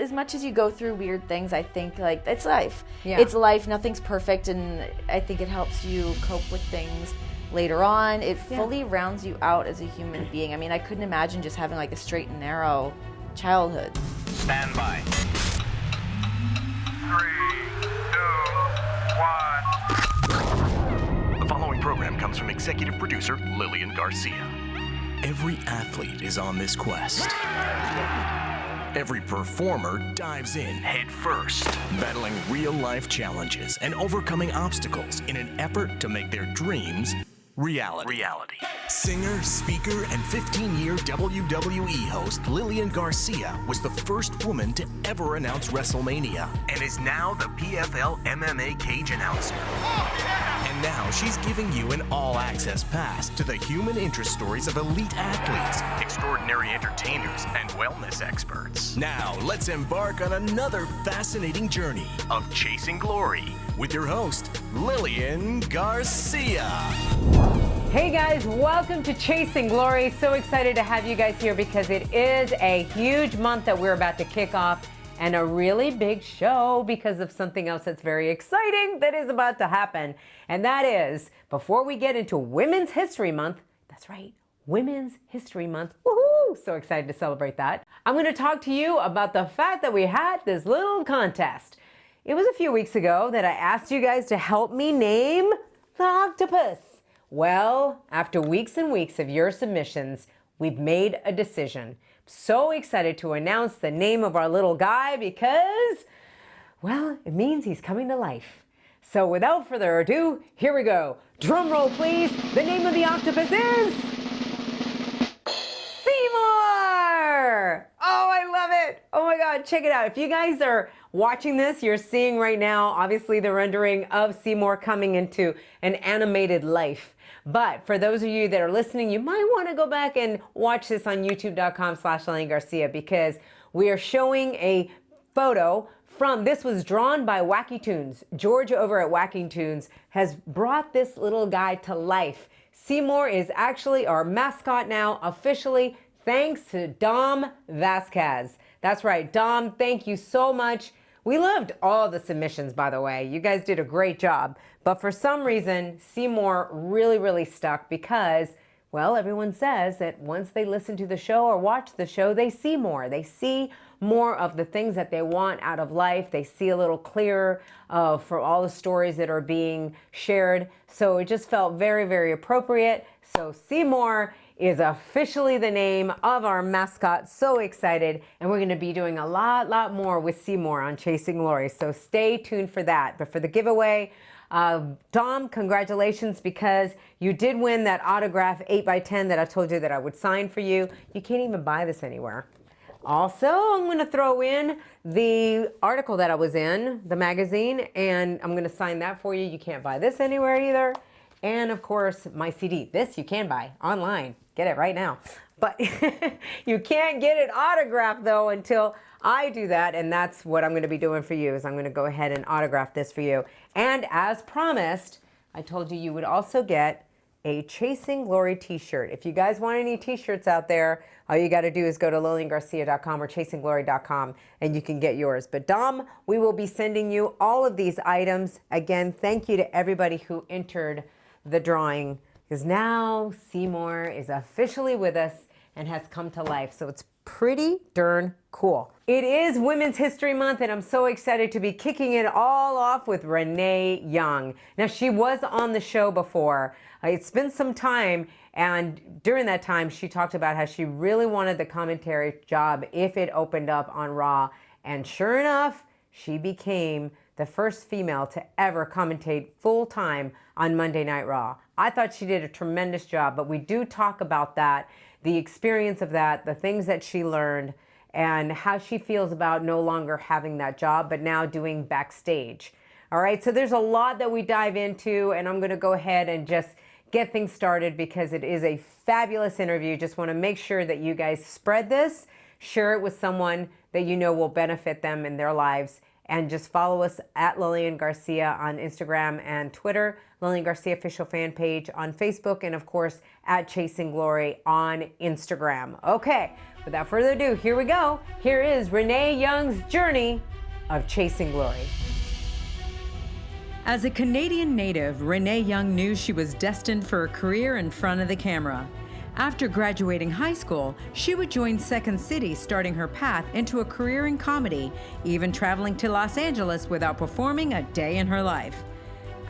as much as you go through weird things, I think like it's life. Yeah. It's life. Nothing's perfect, and I think it helps you cope with things later on. It fully rounds you out as a human being. I mean, I couldn't imagine just having like a straight and narrow childhood. Stand by. 3, 2, 1. The following program comes from executive producer Lilian Garcia. Every athlete is on this quest. Every performer dives in head first, battling real-life challenges and overcoming obstacles in an effort to make their dreams reality. Singer, speaker, and 15-year WWE host Lilian Garcia was the first woman to ever announce WrestleMania and is now the PFL MMA cage announcer. And now she's giving you an all-access pass to the human interest stories of elite athletes, Extraordinary entertainers and wellness experts. Now, let's embark on another fascinating journey Of chasing glory. with your host, Lilian Garcia. Hey guys, welcome to Chasing Glory. So excited to have you guys here because it is a huge month that we're about to kick off and a really big show because of something else that's very exciting that is about to happen. And that is, before we get into Women's History Month, that's right, Women's History Month. Woohoo! So excited to celebrate that. I'm going to talk to you about the fact that we had this little contest. It was a few weeks ago that I asked you guys to help me name the octopus. Well, after weeks and weeks of your submissions, we've made a decision. So excited to announce the name of our little guy because, well, it means he's coming to life. So without further ado, here we go. Drum roll, please. The name of the octopus is Seymour! Oh, I love it. Oh my God, check it out. If you guys are watching this, you're seeing right now, obviously the rendering of Seymour coming into an animated life. But for those of you that are listening, you might want to go back and watch this on youtube.com/Lilian Garcia because we are showing a photo from, this was drawn by Wacky Tunes. George over at Wacky Tunes has brought this little guy to life. Seymour is actually our mascot now, officially, thanks to Dom Vasquez. That's right, Dom, thank you so much. We loved all the submissions, by the way. You guys did a great job. But for some reason, Seymour really stuck because, well, everyone says that once they listen to the show or watch the show, they see more. They see more of the things that they want out of life. They see a little clearer for all the stories that are being shared. So it just felt very appropriate. So Seymour is officially the name of our mascot. So excited. And we're going to be doing a lot more with Seymour on Chasing Glory. So stay tuned for that. But for the giveaway, Dom, congratulations because you did win that autograph 8x10 that I told you that I would sign for you. You can't even buy this anywhere. Also, I'm going to throw in the article that I was in, the magazine, and I'm going to sign that for you. You can't buy this anywhere either. And of course, my CD. This you can buy online. Get it right now. But you can't get it autographed though until I do that. And that's what I'm going to be doing for you is I'm going to go ahead and autograph this for you. And as promised, I told you would also get a Chasing Glory t-shirt. If you guys want any t-shirts out there, all you got to do is go to liliangarcia.com or chasingglory.com and you can get yours. But Dom, we will be sending you all of these items. Again, thank you to everybody who entered the drawing because now Seymour is officially with us and has come to life. So it's pretty darn cool. It is Women's History Month and I'm so excited to be kicking it all off with Renee Young. Now she was on the show before. It's been some time and during that time she talked about how she really wanted the commentary job if it opened up on Raw. And sure enough, she became the first female to ever commentate full-time on Monday Night Raw. I thought she did a tremendous job, but we do talk about that, the experience of that, the things that she learned, and how she feels about no longer having that job, but now doing backstage. All right, so there's a lot that we dive into, and I'm gonna go ahead and just get things started because it is a fabulous interview. Just wanna make sure that you guys spread this, share it with someone that you know will benefit them in their lives, and just follow us at Lilian Garcia on Instagram and Twitter, Lilian Garcia official fan page on Facebook, and of course at Chasing Glory on Instagram. Okay, Without further ado, here we go. Here is Renee Young's journey of chasing glory. As a Canadian native, Renee Young knew she was destined for a career in front of the camera. After graduating high school, she would join Second City, starting her path into a career in comedy, even traveling to Los Angeles without performing a day in her life.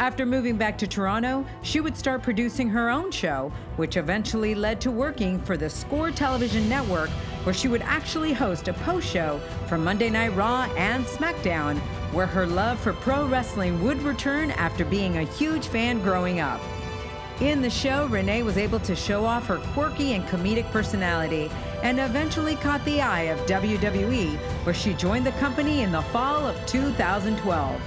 After moving back to Toronto, she would start producing her own show, which eventually led to working for the Score television network, where she would actually host a post-show for Monday Night Raw and SmackDown, where her love for pro wrestling would return after being a huge fan growing up. In the show, Renee was able to show off her quirky and comedic personality and eventually caught the eye of WWE, where she joined the company in the fall of 2012.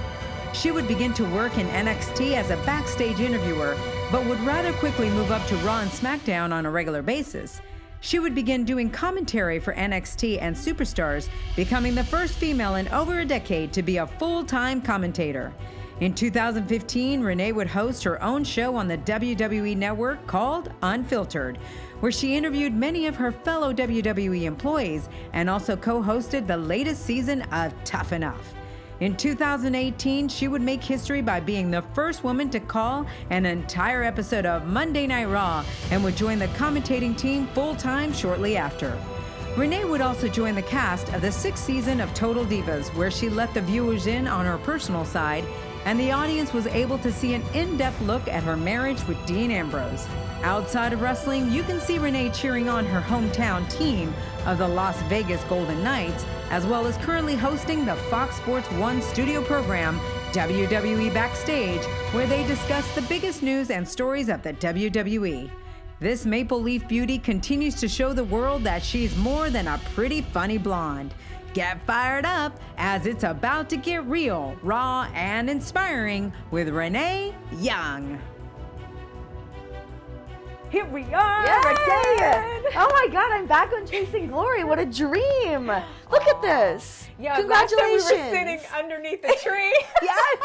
She would begin to work in NXT as a backstage interviewer, but would rather quickly move up to Raw and SmackDown on a regular basis. She would begin doing commentary for NXT and Superstars, becoming the first female in over a decade to be a full-time commentator. In 2015, Renee would host her own show on the WWE Network called Unfiltered, where she interviewed many of her fellow WWE employees and also co-hosted the latest season of Tough Enough. In 2018, she would make history by being the first woman to call an entire episode of Monday Night Raw and would join the commentating team full-time shortly after. Renee would also join the cast of the 6th season of Total Divas, where she let the viewers in on her personal side, and the audience was able to see an in-depth look at her marriage with Dean Ambrose. Outside of wrestling, you can see Renee cheering on her hometown team of the Las Vegas Golden Knights, as well as currently hosting the Fox Sports 1 studio program, WWE Backstage, where they discuss the biggest news and stories of the WWE. This Maple Leaf beauty continues to show the world that she's more than a pretty funny blonde. Get fired up as it's about to get real, raw, and inspiring with Renee Young. Here we are Yay! again. Oh my God, I'm back on Chasing Glory. What a dream. Look at this. Yeah, Congratulations. last time we were sitting underneath a tree. Yes.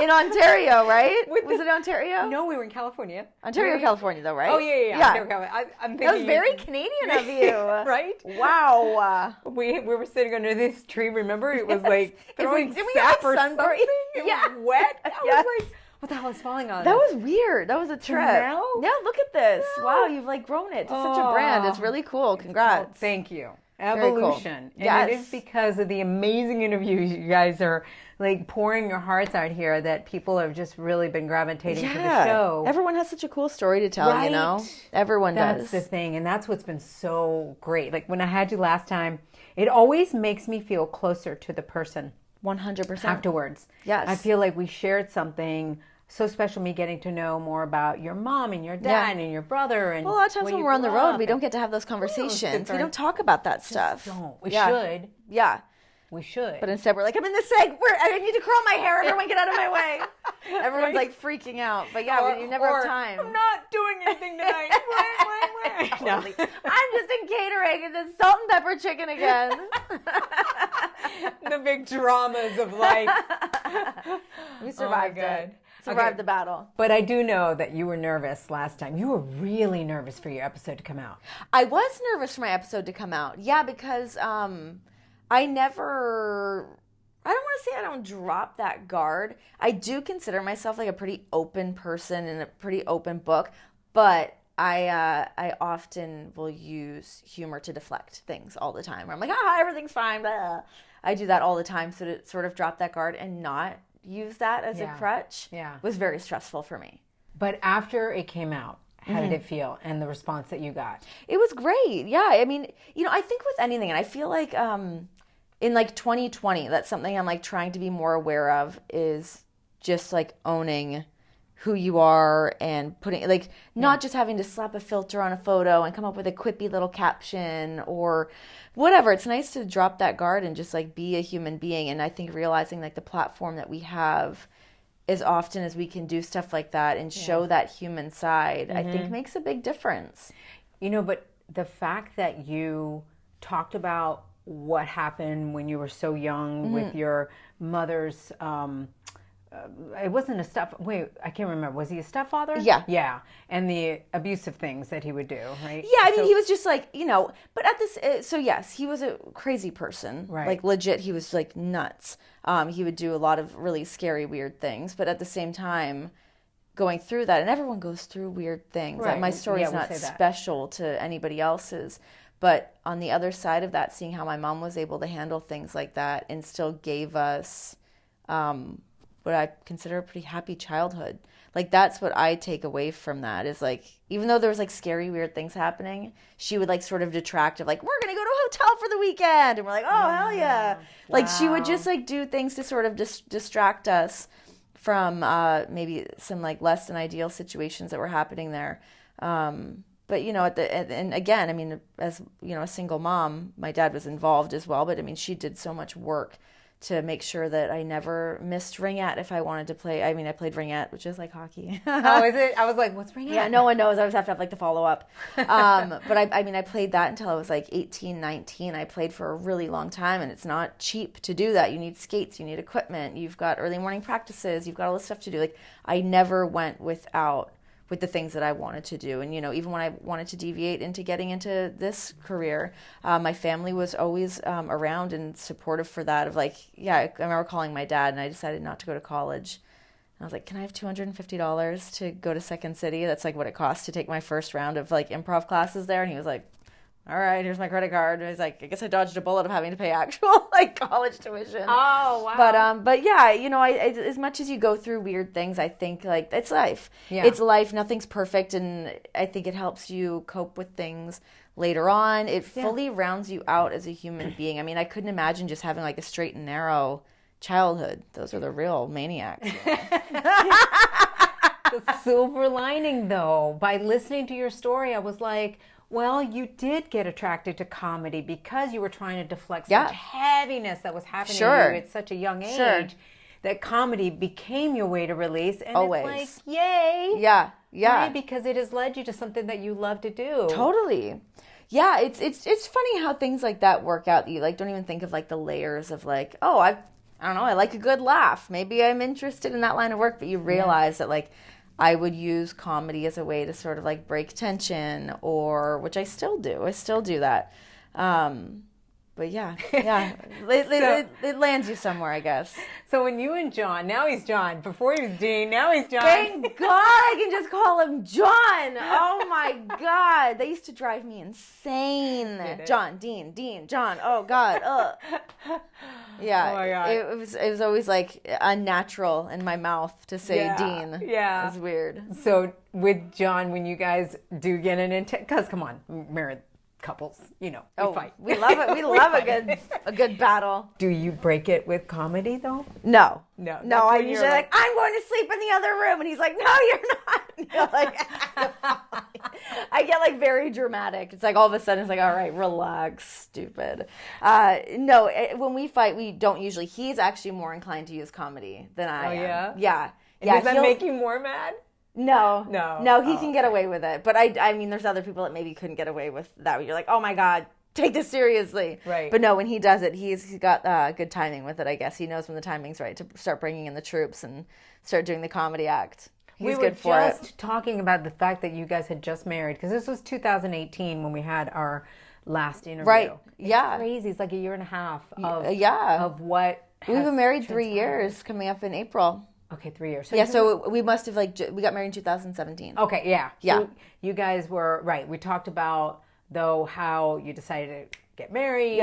In Ontario, right? Was it Ontario? No, we were in California. Ontario, California, though, right? Oh, yeah. Okay. I'm thinking That was very Canadian of you. Right? Wow. We were sitting under this tree, remember? It was like throwing Did we sap have or sunburn? something. It Yeah. was wet. I Yes. was like, what the hell is falling on That us? was weird. That was a trip. Now? Yeah, look at this. Wow, you've like grown it to such a brand. It's really cool. Congrats. Thank you. Very cool. Evolution. And Yes. it is because of the amazing interviews you guys are like pouring your hearts out here that people have just really been gravitating to the show. Everyone has such a cool story to tell, you know? Everyone That's does. the thing, and that's what's been so great. Like when I had you last time, it always makes me feel closer to the person 100%. afterwards. Yes. I feel like we shared something so special, me getting to know more about your mom and your dad and your brother. And Well, a lot of times when you we're on the grew road, up we and- don't get to have those conversations. there We don't talk about that stuff. Don't. We Yeah. should. Yeah. We should. But instead, we're like, I'm in the seg. I need to curl my hair. Everyone get out of my way. Everyone's like freaking out. But yeah, you never have time. I'm not doing anything tonight. No. I'm just in catering. It's a salt and pepper chicken again. The big dramas of life. We survived it. Survived the battle. But I do know that you were nervous last time. You were really nervous for your episode to come out. I was nervous for my episode to come out. Yeah, because I don't want to say I don't drop that guard. I do consider myself like a pretty open person and a pretty open book, but I often will use humor to deflect things all the time. Where I'm like, everything's fine. Blah. I do that all the time, so to sort of drop that guard and not use that as a crutch was very stressful for me. But after it came out, how did it feel and the response that you got? It was great. Yeah. I mean, I think with anything, and I feel like in like 2020, that's something I'm like trying to be more aware of is just like owning who you are and putting like not just having to slap a filter on a photo and come up with a quippy little caption or whatever. It's nice to drop that guard and just like be a human being. And I think realizing like the platform that we have as often as we can do stuff like that and show that human side, I think makes a big difference. But the fact that you talked about what happened when you were so young with your mother's it wasn't wait, I can't remember. Was he a stepfather? Yeah. Yeah. And the abusive things that he would do, right? Yeah, I mean, he was just like, but at this, so yes, he was a crazy person. Right. Like, legit, he was like nuts. He would do a lot of really scary, weird things. But at the same time, going through that, and everyone goes through weird things. Right. My story's Yeah, we'll not say that. special to anybody else's. But on the other side of that, seeing how my mom was able to handle things like that and still gave us what I consider a pretty happy childhood. Like, that's what I take away from that is, like, even though there was like scary, weird things happening, she would like sort of detract of like, we're going to go to a hotel for the weekend. And we're like, oh, hell yeah. Like, she would just like do things to sort of distract us from maybe some like less than ideal situations that were happening there. But, and again, I mean, as, a single mom, my dad was involved as well. But I mean, she did so much work to make sure that I never missed ringette if I wanted to play. I mean, I played ringette, which is like hockey. Oh, is it? I was like, what's ringette? Yeah, no one knows. I always have to have like the follow up. But I played that until I was like 18, 19. I played for a really long time, and it's not cheap to do that. You need skates, you need equipment, you've got early morning practices, you've got all this stuff to do. Like, I never went with the things that I wanted to do. And, even when I wanted to deviate into getting into this career, my family was always around and supportive for that. Of like, I remember calling my dad, and I decided not to go to college. And I was like, can I have $250 to go to Second City? That's like what it costs to take my first round of like improv classes there. And he was like, all right, here's my credit card. And he's like, I guess I dodged a bullet of having to pay actual like college tuition. Oh, wow. But yeah, I as much as you go through weird things, I think like it's life. Yeah. It's life. Nothing's perfect, and I think it helps you cope with things later on. It fully rounds you out as a human being. I mean, I couldn't imagine just having like a straight and narrow childhood. Those are the real maniacs. The silver lining, though, by listening to your story, I was like, well, you did get attracted to comedy because you were trying to deflect such heaviness that was happening to you at such a young age. That comedy became your way to release, and Always. it's like, yay! Yeah. Right? Because it has led you to something that you love to do. Totally. Yeah, it's funny how things like that work out. You like don't even think of like the layers of like, oh, I don't know, I like a good laugh. Maybe I'm interested in that line of work, but you realize that like I would use comedy as a way to sort of like break tension, or which I still do. I still do that. But yeah, it lands you somewhere, I guess. So when you and Jon, now he's Jon. Before he was Dean, now he's Jon. Thank God I can just call him Jon. Oh my God, they used to drive me insane. Jon, Dean, Jon. Oh God. Yeah. Oh my God. It was always like unnatural in my mouth to say Dean. Yeah. It was weird. So with Jon, when you guys do get an intense, because come on, married couples, we fight. We love it. We love a good battle. Do you break it with comedy though? No. No. I usually like, I'm going to sleep in the other room, and he's like, no, you're not. I get like very dramatic. It's like all of a sudden it's like, all right, relax, stupid. No, when we fight, we don't usually. He's actually more inclined to use comedy than I am. Yeah. And does that make you more mad? No, he can get away with it. But I mean, there's other people that maybe couldn't get away with that. You're like, oh my God, take this seriously. Right. But no, when he does it, he's got good timing with it, I guess. He knows when the timing's right to start bringing in the troops and start doing the comedy act. He's good for it. We were just talking about the fact that you guys had just married, because this was 2018 when we had our last interview. Right. It's yeah. crazy. It's like a year and a half of what We've been married 3 years coming up in April. Okay, 3 years. So we must have we got married in 2017. Okay, yeah. Yeah. So you guys were, right, we talked about, though, how you decided to get married,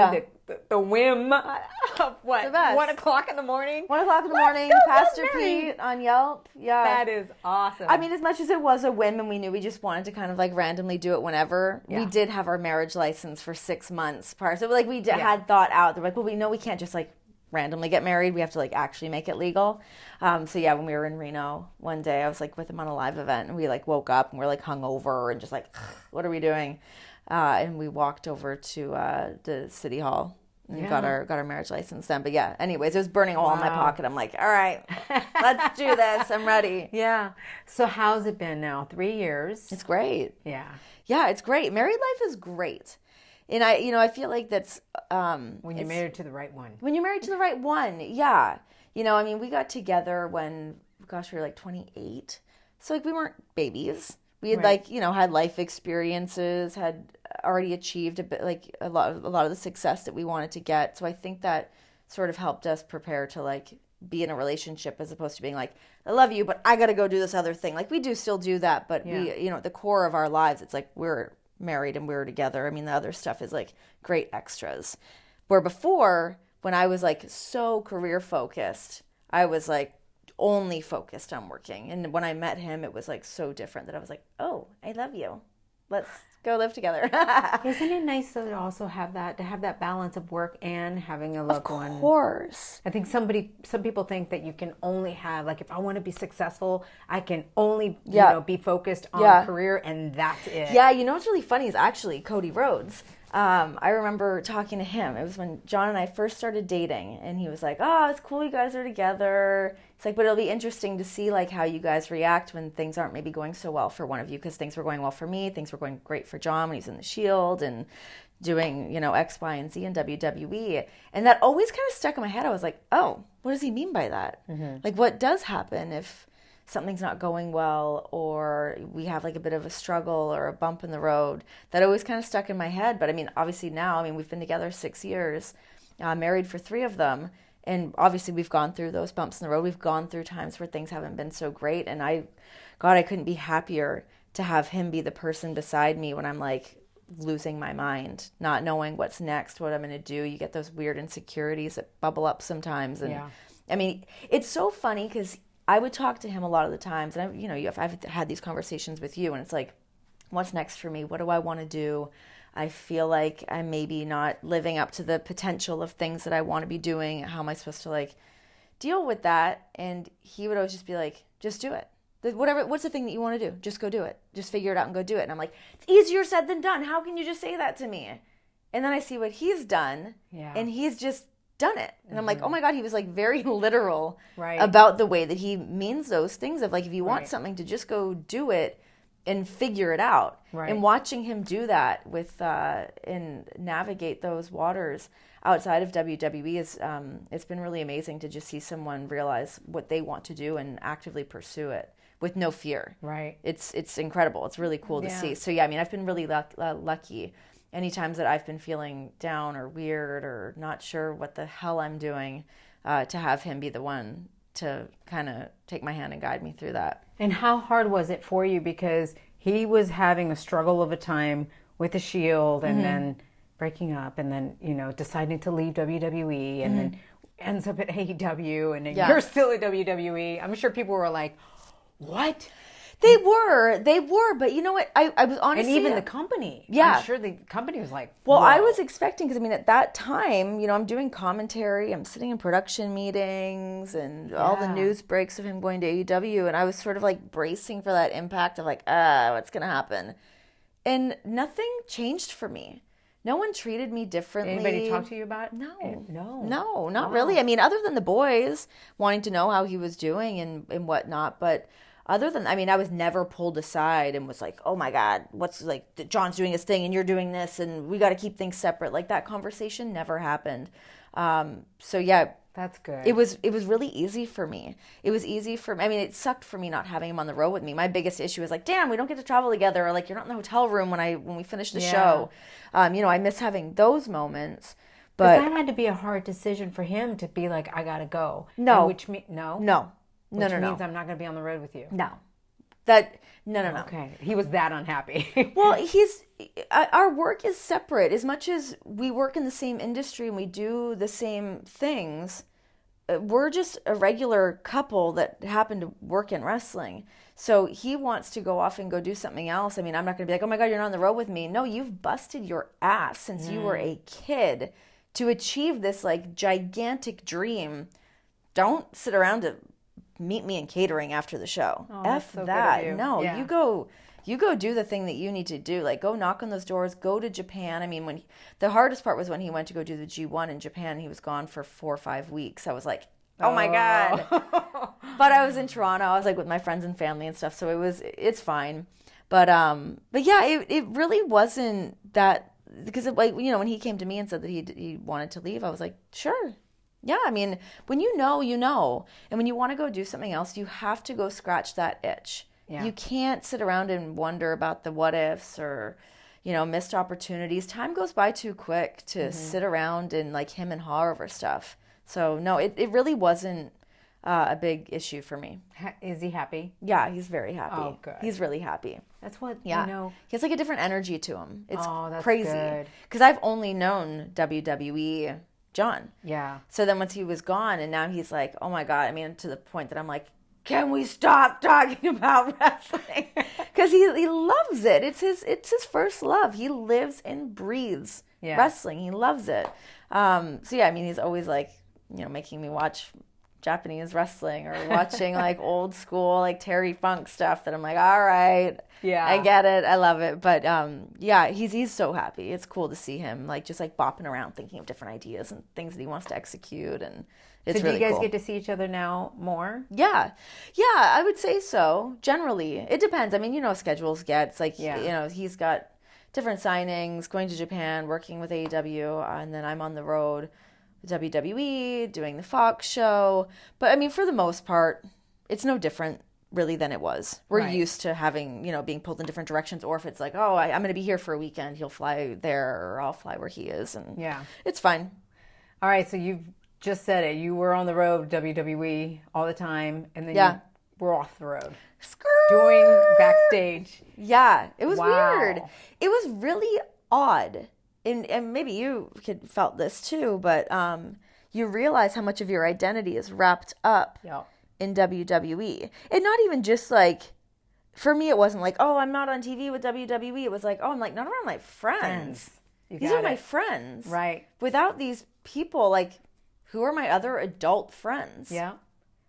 the whim of what, 1 o'clock in the morning? 1 o'clock in the morning, Pastor Pete on Yelp. Yeah. That is awesome. I mean, as much as it was a whim and we knew we just wanted to kind of like randomly do it whenever, we did have our marriage license for 6 months prior. So like we had thought out, they're like, well, we know we can't just like randomly get married. We have to like actually make it legal. So yeah, when we were in Reno one day, I was like with him on a live event, and we like woke up and we're like hungover and just like, what are we doing? And we walked over to the city hall and got our marriage license then. But yeah, anyways, it was burning a hole in my pocket. I'm like, all right, let's do this. I'm ready. Yeah. So how's it been now? 3 years. It's great. Yeah. Yeah, it's great. Married life is great. And I feel like that's when you're married to the right one. When you're married to the right one, yeah. I mean, we got together when, gosh, we were like 28. So like we weren't babies. We had like, had life experiences, had already achieved a bit, like a lot of the success that we wanted to get. So I think that sort of helped us prepare to like be in a relationship as opposed to being like, I love you, but I got to go do this other thing. Like we do still do that, but we, at the core of our lives, it's like we're married and we're together. I mean, the other stuff is like great extras. Where before, when I was like so career focused, I was like only focused on working. And when I met him, it was like so different that I was like, oh, I love you. Let's go live together. Isn't it nice though to also have that balance of work and having a loved one? Of course. I think some people think that you can only have, like, if I want to be successful, I can only be focused on career and that's it. Yeah, what's really funny is actually Cody Rhodes. I remember talking to him. It was when John and I first started dating, and he was like, "Oh, it's cool you guys are together." It's like, but it'll be interesting to see like how you guys react when things aren't maybe going so well for one of you, because things were going well for me, things were going great for John when he's in the Shield and doing X, Y, and Z in WWE, and that always kind of stuck in my head. I was like, "Oh, what does he mean by that? Mm-hmm. Like, what does happen if something's not going well, or we have like a bit of a struggle or a bump in the road?" That always kind of stuck in my head. But I mean, obviously now, we've been together 6 years, married for 3 of them. And obviously we've gone through those bumps in the road. We've gone through times where things haven't been so great. And I couldn't be happier to have him be the person beside me when I'm like losing my mind, not knowing what's next, what I'm going to do. You get those weird insecurities that bubble up sometimes. And I mean, it's so funny because I would talk to him a lot of the times, and I've had these conversations with you, and it's like, what's next for me? What do I want to do? I feel like I'm maybe not living up to the potential of things that I want to be doing. How am I supposed to like deal with that? And he would always just be like, just do it. What's the thing that you want to do? Just go do it. Just figure it out and go do it. And I'm like, it's easier said than done. How can you just say that to me? And then I see what he's done, and he's just done it. And I'm like, oh my God, he was like very literal about the way that he means those things of like, if you want something, to just go do it and figure it out. And watching him do that with and navigate those waters outside of WWE is it's been really amazing to just see someone realize what they want to do and actively pursue it with no fear. It's incredible. It's really cool to see. So I've been really lucky. Any times that I've been feeling down or weird or not sure what the hell I'm doing, to have him be the one to kind of take my hand and guide me through that. And how hard was it for you? Because he was having a struggle of a time with the Shield, and then breaking up, and then, deciding to leave WWE, and then ends up at AEW, and then you're still at WWE. I'm sure people were like, what? They were, but you know what? I was honestly... And even the company. I'm sure the company was like, well, whoa. I was expecting, because at that time, I'm doing commentary, I'm sitting in production meetings, and all the news breaks of him going to AEW, and I was sort of like bracing for that impact of like, what's going to happen? And nothing changed for me. No one treated me differently. Anybody talk to you about it? No, not really. Other than the boys wanting to know how he was doing and whatnot, but... Other than, I was never pulled aside and was like, oh my God, what's like, John's doing his thing and you're doing this and we got to keep things separate. Like that conversation never happened. That's good. It was really easy for me. It was easy for me. It sucked for me not having him on the road with me. My biggest issue was like, damn, we don't get to travel together, or like you're not in the hotel room when we finish the show. I miss having those moments. But that had to be a hard decision for him to be like, I gotta go. No. Which means means I'm not going to be on the road with you. No. No. Okay. He was that unhappy. Well, our work is separate. As much as we work in the same industry and we do the same things, we're just a regular couple that happen to work in wrestling. So he wants to go off and go do something else. I'm not going to be like, oh my God, you're not on the road with me. No, you've busted your ass since you were a kid to achieve this like gigantic dream. Don't sit around to meet me in catering after the show. F so that. No, you go do the thing that you need to do. Like go knock on those doors, go to Japan. When the hardest part was when he went to go do the G1 in Japan, he was gone for 4 or 5 weeks. I was like, oh my God. But I was in Toronto. I was like with my friends and family and stuff. So it's fine. But yeah, it really wasn't that because like, you know, when he came to me and said that he wanted to leave, I was like, sure. Yeah, I mean, when you know, you know. And when you want to go do something else, you have to go scratch that itch. Yeah. You can't sit around and wonder about the what ifs or, you know, missed opportunities. Time goes by too quick to sit around and like him and haw over stuff. So no, it really wasn't a big issue for me. Is he happy? Yeah, he's very happy. Oh, good. He's really happy. That's what, yeah. you know. He has like a different energy to him. It's that's crazy. Because I've only known WWE Jon. Yeah. So then once he was gone and now he's like, oh my God, I mean, to the point that I'm like, can we stop talking about wrestling? Because he loves it. It's his first love. He lives and breathes wrestling. He loves it. So yeah, I mean, he's always like, you know, making me watch Japanese wrestling or watching like old school like Terry Funk stuff that I'm like, all right, yeah, I get it, I love it. But yeah, he's so happy. It's cool to see him like just like bopping around thinking of different ideas and things that he wants to execute, and it's really cool. So do you guys get to see each other now more? Yeah, I would say so. Generally, it depends. I mean, you know, schedules get, it's like, you know, he's got different signings, going to Japan, working with AEW, and then I'm on the road WWE, doing the Fox show. But I mean, for the most part, it's no different really than it was. We're used to having, you know, being pulled in different directions, or if it's like, oh, I'm going to be here for a weekend, he'll fly there, or I'll fly where he is, and it's fine. All right, so you've just said it. You were on the road, WWE, all the time, and then you were off the road. Doing Backstage. Yeah, it was weird. It was really odd. And maybe you felt this too, but you realize how much of your identity is wrapped up in WWE. And not even just like, for me, it wasn't like, oh, I'm not on TV with WWE. It was like, oh, I'm like not around my friends. These are my friends. Right. Without these people, like, who are my other adult friends? Yeah.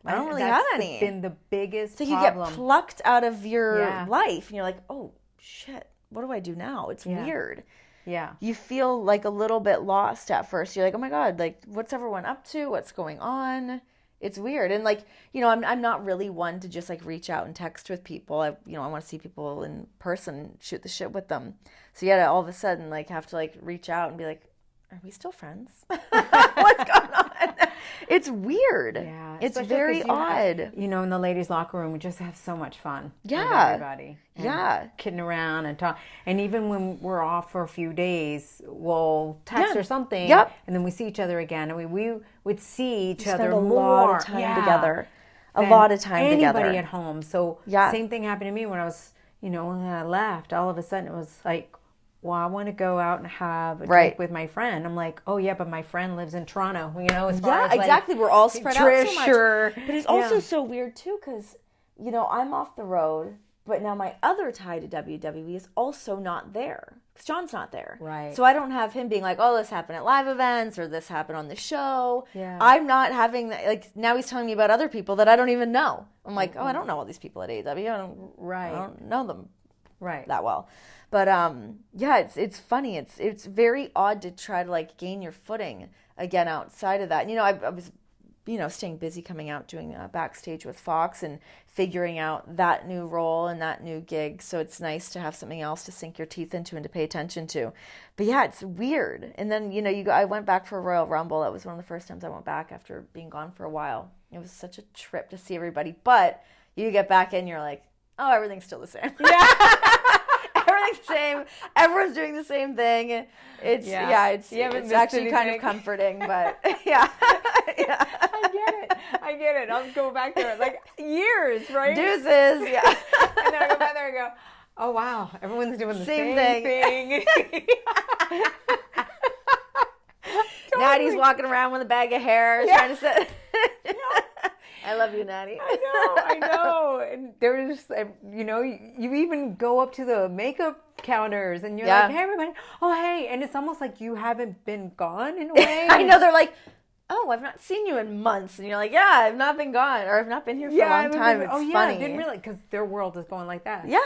I don't really have any. That's been the biggest problem. So you get plucked out of your life, and you're like, oh, shit, what do I do now? It's weird. Yeah. You feel like a little bit lost at first. You're like, oh my God, like, what's everyone up to? What's going on? It's weird. And like, you know, I'm not really one to just like reach out and text with people. I want to see people in person, shoot the shit with them. So you gotta all of a sudden like have to like reach out and be like, are we still friends? What's going on? It's weird. Yeah. It's very odd. You know, in the ladies' locker room, we just have so much fun. Yeah. With everybody. And kidding around and talk. And even when we're off for a few days, we'll text or something. Yep. And then we see each other again. And we would see each other spend a more. lot of time together. A lot of time together. Anybody at home. So same thing happened to me when I was, you know, when I left. All of a sudden it was like, well, I want to go out and have a drink with my friend. I'm like, oh yeah, but my friend lives in Toronto. You know, as far as exactly. Like, we're all spread out so much. But it's also so weird too, because you know I'm off the road, but now my other tie to WWE is also not there because Jon's not there. Right. So I don't have him being like, oh, this happened at live events or this happened on the show. Yeah. I'm not having that. Like now he's telling me about other people that I don't even know. I'm like, oh, I don't know all these people at AEW. I don't know them that well. But yeah, it's funny. It's very odd to try to like gain your footing again outside of that. You know, I was, you know, staying busy coming out doing Backstage with Fox and figuring out that new role and that new gig. So it's nice to have something else to sink your teeth into and to pay attention to. But yeah, it's weird. And then you know, I went back for Royal Rumble. That was one of the first times I went back after being gone for a while. It was such a trip to see everybody. But you get back in, you're like, oh, everything's still the same. Yeah. Everything's the same. Everyone's doing the same thing. It's it's actually kind of comforting, but yeah. I get it. I'll go back there like years, right? Deuces, yeah. And then I go back there and go, oh wow, everyone's doing the same thing. Natty's walking around with a bag of hair, trying to sit. I love you, Natty. I know. And there's, you know, you even go up to the makeup counters and you're like, hey, everybody. Oh, hey. And it's almost like you haven't been gone in a way. I know. They're like, oh, I've not seen you in months. And you're like, yeah, I've not been gone. Or I've not been here for a long time. It's funny. I didn't realize, because their world is going like that. Yeah.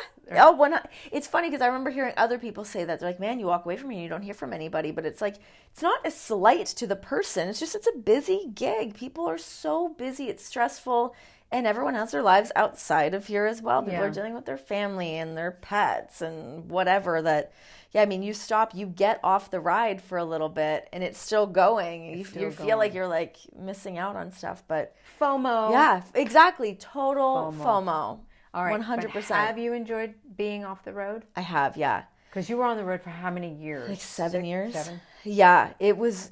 It's funny because I remember hearing other people say that. They're like, man, you walk away from me and you don't hear from anybody. But it's like, it's not a slight to the person. It's just, it's a busy gig. People are so busy. It's stressful. And everyone has their lives outside of here as well. People Yeah. are dealing with their family and their pets and whatever that, yeah, I mean, you stop, you get off the ride for a little bit and it's still going. You feel like you're like missing out on stuff, but FOMO. yeah, exactly. Total FOMO. All right. 100%. But have you enjoyed being off the road? I have, yeah. Because you were on the road for how many years? Like 7 years. 7? Yeah, it was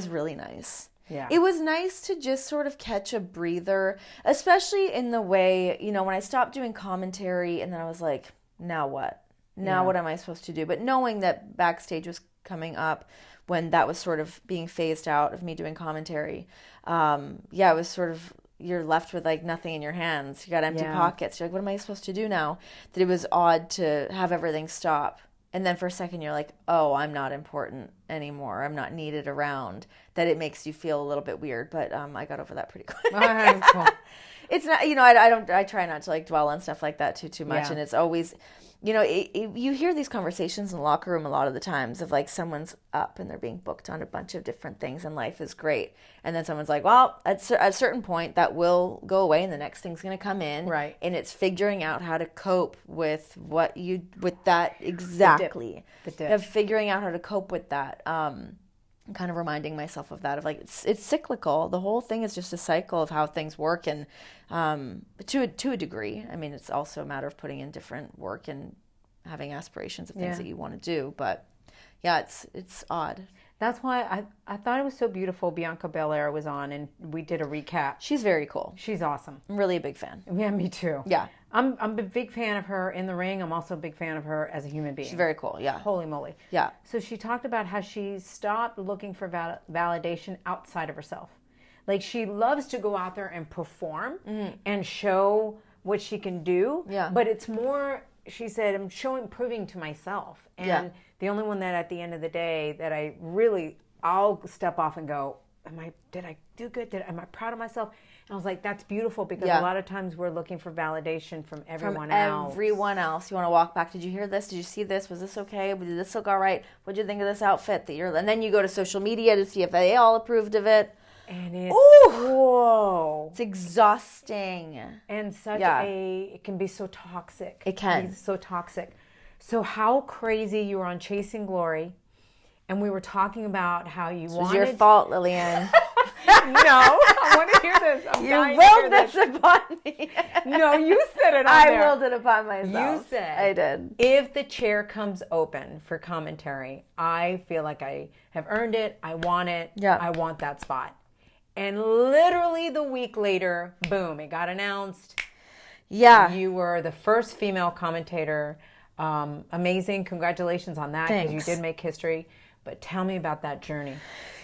really nice. Yeah. It was nice to just sort of catch a breather, especially in the way, you know, when I stopped doing commentary and then I was like, now what? Now what am I supposed to do? But knowing that Backstage was coming up when that was sort of being phased out of me doing commentary, it was sort of, you're left with like nothing in your hands. You got empty pockets. You're like, what am I supposed to do now? That it was odd to have everything stop. And then for a second, you're like, oh, I'm not important anymore. I'm not needed around. That it makes you feel a little bit weird. But I got over that pretty quick. Cool. It's not, you know, I try not to like dwell on stuff like that too much. Yeah. And it's always, you know, you hear these conversations in the locker room a lot of the times of like someone's up and they're being booked on a bunch of different things and life is great. And then someone's like, well, at a certain point that will go away and the next thing's going to come in. Right. And it's figuring out how to cope with with that exactly. The dip. Of figuring out how to cope with that. I'm kind of reminding myself of that, of like it's cyclical. The whole thing is just a cycle of how things work, and to a degree. I mean, it's also a matter of putting in different work and having aspirations of things that you want to do. But yeah, it's odd. That's why I thought it was so beautiful. Bianca Belair was on, and we did a recap. She's very cool. She's awesome. I'm really a big fan. Yeah, me too. Yeah. I'm a big fan of her in the ring. I'm also a big fan of her as a human being. She's very cool. Yeah. Holy moly. Yeah. So she talked about how she stopped looking for validation outside of herself. Like she loves to go out there and perform and show what she can do. Yeah. But it's more, she said, I'm proving to myself. And the only one that at the end of the day that I'll step off and go, did I do good? Am I proud of myself? And I was like, that's beautiful, because a lot of times we're looking for validation from everyone else. Everyone else. You want to walk back. Did you hear this? Did you see this? Was this okay? Did this look all right? What did you think of this outfit and then you go to social media to see if they all approved of it. And it's whoa. It's exhausting. And it can be so toxic. It can. It's so toxic. So how crazy you were on Chasing Glory, and we were talking about how you wanted... It was your fault, Lilian. No, I want to hear this. You willed this upon me. No, you said it on I there. willed it upon myself. You said. I did. If the chair comes open for commentary, I feel like I have earned it. I want it. Yeah. I want that spot. And literally the week later, boom, it got announced. Yeah. You were the first female commentator. Amazing. Congratulations on that, because you did make history. But tell me about that journey.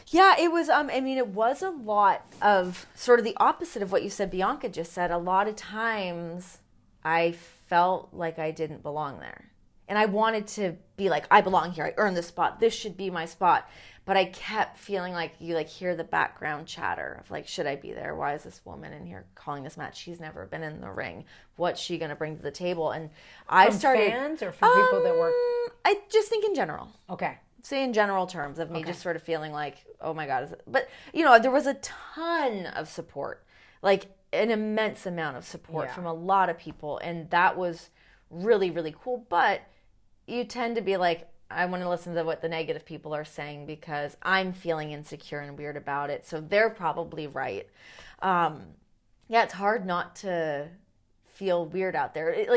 Yeah, it was, it was a lot of sort of the opposite of what you said, Bianca just said. A lot of times I felt like I didn't belong there. And I wanted to be like, I belong here. I earned this spot. This should be my spot. But I kept feeling like you hear the background chatter of like, should I be there? Why is this woman in here calling this match? She's never been in the ring. What's she going to bring to the table? And I started... fans or from people that work... I just think in general. Okay. Say in general terms of me just sort of feeling like, oh my God. But, there was a ton of support, like an immense amount of support from a lot of people. And that was really, really cool. But you tend to be like, I want to listen to what the negative people are saying because I'm feeling insecure and weird about it. So they're probably right. It's hard not to feel weird out there.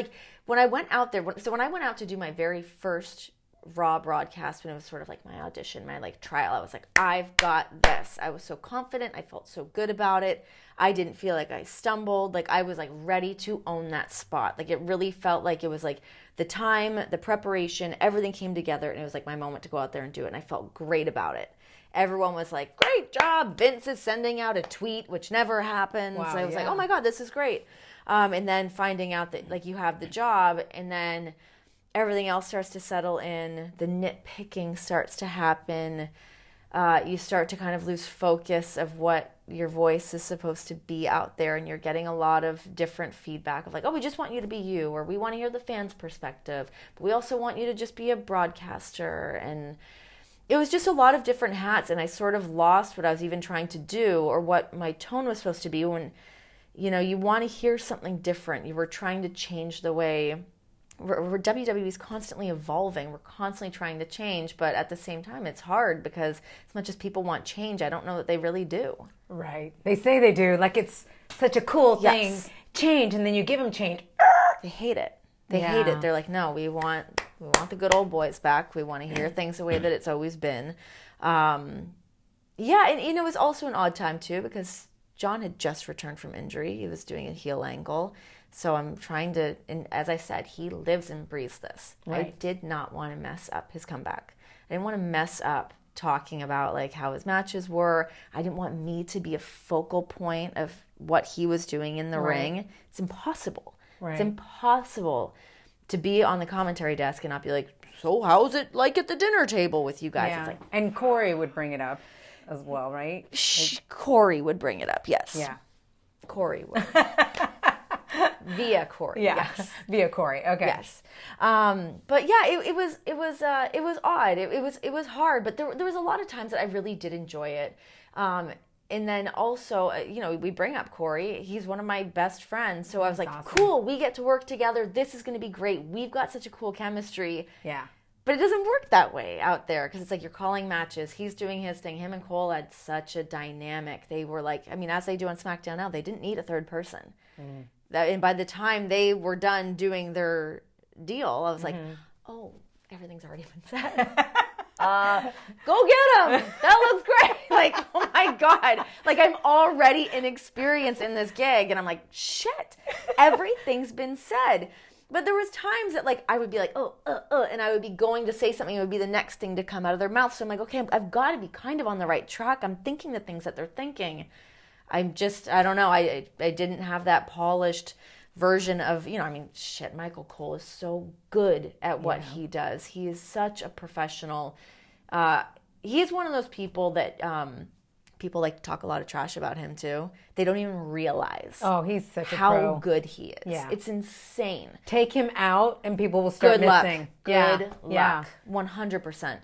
When I went out there, when I went out to do my very first Raw broadcast, when it was sort of like my audition, my trial, I was like, I've got this. I was so confident. I felt so good about it. I didn't feel like I stumbled. I was ready to own that spot. It really felt like it was the time, the preparation, everything came together, and it was my moment to go out there and do it. And I felt great about it. Everyone was like, great job. Vince is sending out a tweet, which never happens. Wow, I was like, oh my God, this is great. And then finding out that you have the job, and then everything else starts to settle in. The nitpicking starts to happen. You start to kind of lose focus of what your voice is supposed to be out there, and you're getting a lot of different feedback of we just want you to be you, or we want to hear the fans' perspective, but we also want you to just be a broadcaster. And it was just a lot of different hats, and I sort of lost what I was even trying to do or what my tone was supposed to be when you want to hear something different. You were trying to change the way. WWE is constantly evolving. We're constantly trying to change, but at the same time, it's hard because as much as people want change, I don't know that they really do. Right. They say they do. Like it's such a cool thing. Change, and then you give them change. They hate it. They hate it. They're like, no, we want the good old boys back. We want to hear things the way that it's always been. And it was also an odd time too because Jon had just returned from injury. He was doing a heel angle. So I'm trying to, and as I said, he lives and breathes this. Right. I did not want to mess up his comeback. I didn't want to mess up talking about like how his matches were. I didn't want me to be a focal point of what he was doing in the ring. It's impossible. Right. It's impossible to be on the commentary desk and not be like, so how's it like at the dinner table with you guys? Yeah. It's like, and Corey would bring it up as well, right? Corey would bring it up, yes. Yeah. Corey would. Via Corey. Yeah. Yes. Via Corey. Okay. Yes. But yeah, it was odd. It was hard, but there was a lot of times that I really did enjoy it. And then also, we bring up Corey. He's one of my best friends. So I was like, awesome. Cool, we get to work together. This is going to be great. We've got such a cool chemistry. Yeah. But it doesn't work that way out there because it's like you're calling matches. He's doing his thing. Him and Cole had such a dynamic. They were like, as they do on SmackDown now, they didn't need a third person. And by the time they were done doing their deal, I was like, oh, everything's already been said. Go get him. That looks great. Like, oh my God. Like, I'm already inexperienced in this gig. And I'm like, shit, everything's been said. But there was times that, like, I would be like, and I would be going to say something. It would be the next thing to come out of their mouth. So I'm like, okay, I've got to be kind of on the right track. I'm thinking the things that they're thinking. I don't know. I didn't have that polished version of, Michael Cole is so good at what he does. He is such a professional. He's one of those people that people like to talk a lot of trash about him too. They don't even realize he's such a pro. How good he is. Yeah. It's insane. Take him out and people will start missing. Good luck. 100%.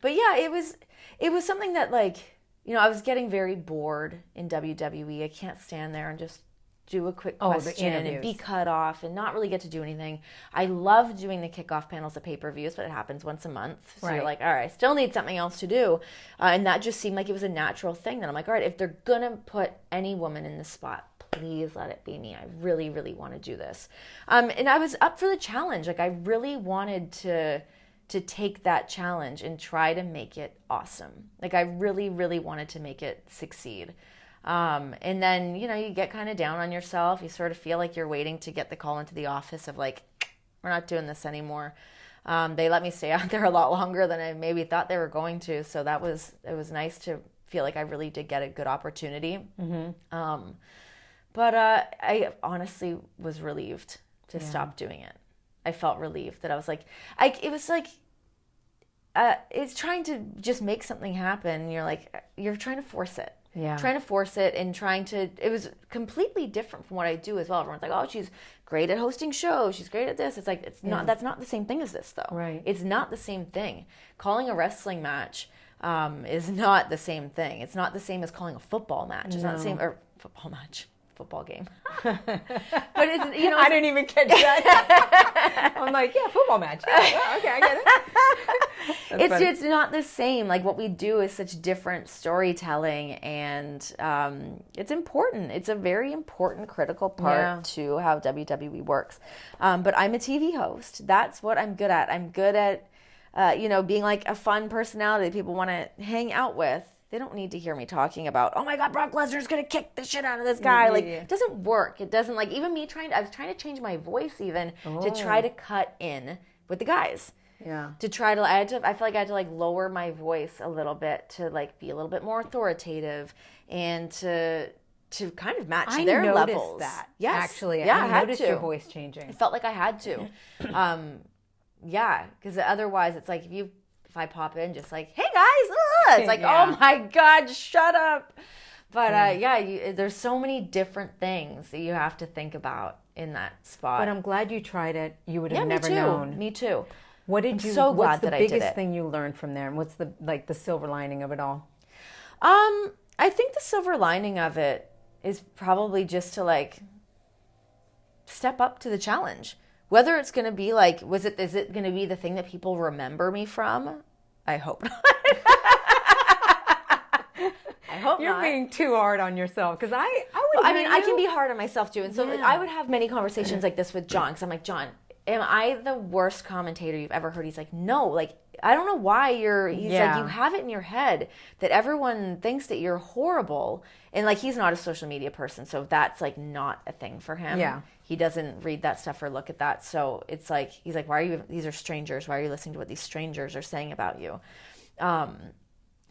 But yeah, it was something that like, I was getting very bored in WWE. I can't stand there and just do a quick question and be cut off and not really get to do anything. I love doing the kickoff panels at pay-per-views, but it happens once a month. So you're like, all right, I still need something else to do. And that just seemed like it was a natural thing. Then I'm like, all right, if they're going to put any woman in this spot, please let it be me. I really, really want to do this. And I was up for the challenge. Like, I really wanted to take that challenge and try to make it awesome. Like, I really, really wanted to make it succeed. And then, you get kind of down on yourself. You sort of feel like you're waiting to get the call into the office of like, we're not doing this anymore. They let me stay out there a lot longer than I maybe thought they were going to. So it was nice to feel like I really did get a good opportunity. But I honestly was relieved to stop doing it. I felt relieved that I was like, it's trying to just make something happen. You're like, you're trying to force it. Yeah. Trying to force it and it was completely different from what I do as well. Everyone's like, oh, she's great at hosting shows. She's great at this. It's like, that's not the same thing as this though. Right. It's not the same thing. Calling a wrestling match is not the same thing. It's not the same as calling a football match. It's not the same, or football match. Football game. But it's, I didn't even catch that. I'm like, yeah, football match. Yeah, okay, I get it. It's not the same. Like, what we do is such different storytelling, and it's important. It's a very important, critical part to how WWE works. But I'm a TV host. That's what I'm good at. I'm good at, being like a fun personality that people want to hang out with. They don't need to hear me talking about, oh my God, Brock Lesnar's going to kick the shit out of this guy. Like, it doesn't work. It doesn't, like, even me I was trying to change my voice even to try to cut in with the guys. Yeah. To try to, I feel like I had to like lower my voice a little bit to like be a little bit more authoritative and to kind of match their levels. That. Yes. Actually, yeah, I noticed your voice changing. I felt like I had to. Because otherwise it's like if I pop in just like, hey guys, it's like, oh my God, shut up. But there's so many different things that you have to think about in that spot. But I'm glad you tried it. You would have never known. Me too. What's the biggest thing you learned from there? And what's the silver lining of it all? I think the silver lining of it is probably just to like step up to the challenge. Whether it's going to be like, is it going to be the thing that people remember me from? I hope not. I hope You're not. being too hard on yourself because I I can be hard on myself too. And so I would have many conversations like this with Jon because I'm like, Jon, am I the worst commentator you've ever heard? He's like, no, like, I don't know why he's like, you have it in your head that everyone thinks that you're horrible. And like, he's not a social media person. So that's like not a thing for him. Yeah. He doesn't read that stuff or look at that. So it's like, he's like, these are strangers. Why are you listening to what these strangers are saying about you?